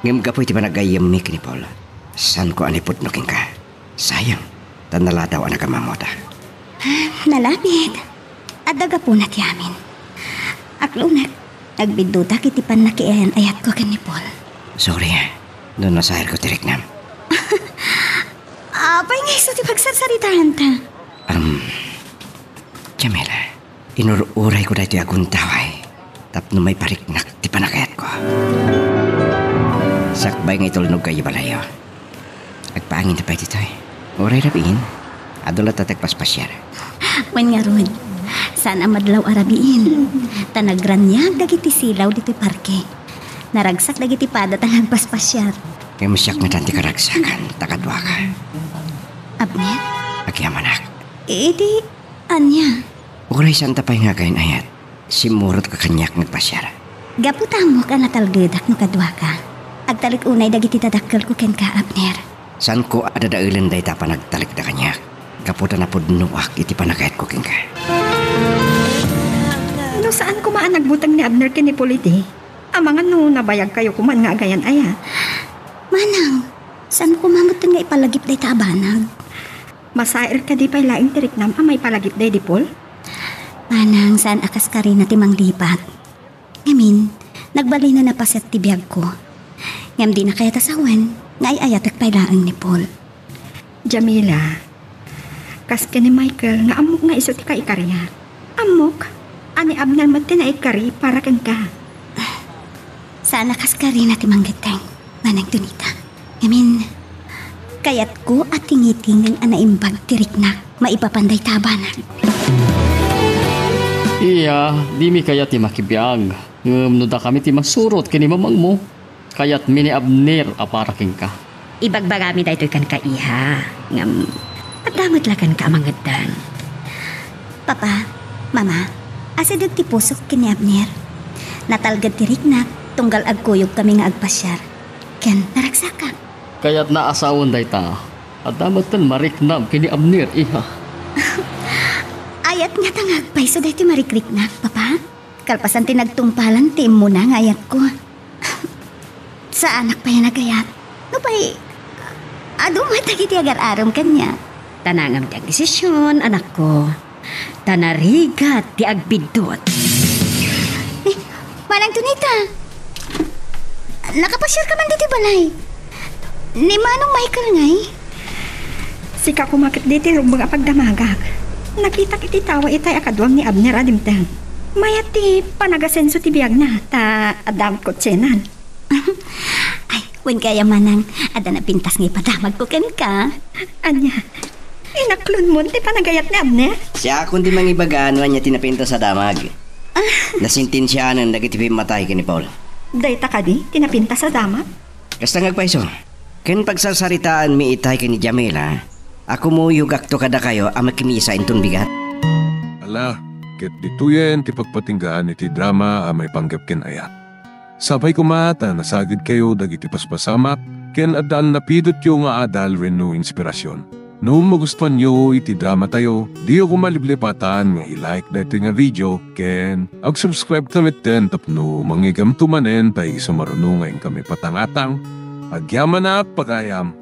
Ngam ka po'y ti panagayam mi kini Paul. San ko anipot nuking ka? Sayang. Tanala daw anak mamota. Nalapit. At daga po na ti amin. Aklunak, nagbiduta kiti pan nakiayan ayat ko kan ni Paul. Sorry, doon nasahir ko tirik nam. Apay nga iso ti pagsarsaritahan ta. Jamila, inururay ko dahil ti aguntaway. Tapno may pariknak ti panakayat ko. Sakbay nga itulnog kayo balayo. Agpaangin na pa ito eh. Uray rabiin, adulat at agpaspasyar. Wen nga Rod, sana madlaw arabiin. Tanagranyag dagiti silaw dito parke. Naragsak dagiti padat ang nagpaspasyar. Kaya masyak na tanti karagsakan, takadwa ka. Abner? Agyamanak. Edi, anya? Uray santa pa'y nga kain ayat. Simurot ka kanyak nagpasyar. Gaputa mo ka natalgedak no kadwa ka. Agtalik unay dagiti tadakkel ko ken ka, Abner. San ko adadailan day tapa nagtalik da kanyak. Kaputa na po nuwak iti panakayat ko king ka. No saan kumaan nagbutang ni Abner kini Politi? Amangan no nabayag kayo kuman nga agayan aya. Manang, saan ko mamutan nga ipalagip day ta abanag? Masair ka di pa'y laing tirik nam amay palagip day di Pol? Manang, saan akas ka rin na timang lipat? Ngamin, nagbali na napaset ti biyag ko. Ngam di na kaya tasawan, nga ay ayatak pailaang ni Paul. Jamila, kas ni Michael nga amok nga iso ti ka ikarya. Amok, ani Abner mati na ikari para kang ka. Saan akas ka rin na timang giteng, Manang Donita? Ngamin, kayat ko at tingiting ng anaimbag tirik na maipapanday tabanag. Iya, di mi kaya ti makibiyag. Nuda kami ti masurot kini mamang mo. Kayat mini Abner aparaking ka. Ibagbagami da ito'y kan ka iha. Ngam, adamot lakan ka amangadan. Papa, Mama, asadag ti pusok kini Abner. Natalgad tirik na, tunggal agkuyog kami nga agpasyar. Ken, naragsakan. Kayat naasawon day ta. Adamot tan mariknam kini Abner iha. Ayat nga tangagpay so dahi ti marikrik na, Papa. Kalpasan ti nagtungpalan ti mo na nga ayat ko. Sa anak pa yan nagayat. No pa'y, matagi ti agar-aram kanya. Tanangam ti agdesisyon, anak ko. Tanarigat ti agbidot. Manang Donita, nakapasyar ka man dito balay. Ni Manong Michael ngay. Sika kumakit diti rumbang apagdamagag. Nakita kiti tawa itay akadwang ni Abner adimtan. Mayat ti panagasenso ti biyag na ta adam ko tsenan. Ay, wen kaya Manang, ada na pintas nga ipadamag ko ken ka. Anya, inaklon mo ti panagayat ni Abner? Siya kundi mangibagaan niya tinapinta sa damag. Nasintinsyanan nagitipi matay kini Paul. Dayta ka di, tinapinta sa dama? Kasta ngagpaiso, ken pagsasaritaan mi itay kini Jamila, ako mo yugak to kada kayo ang makimisa intong bigat. Ala, ket dituyen ti pagpatinggaan iti drama a may panggap ken ayat. Sabay kumata nasagid kayo dagiti paspasamak ken addaan napidot yo nga adal wenno inspirasyon. No magustuhan nyo iti drama tayo, di ako maliblipatan nga i-like dati nga video ken ag-subscribe tamit ten tapno mangigam tumanen tayo sa marunungan kami patangatang agyaman na pagayam.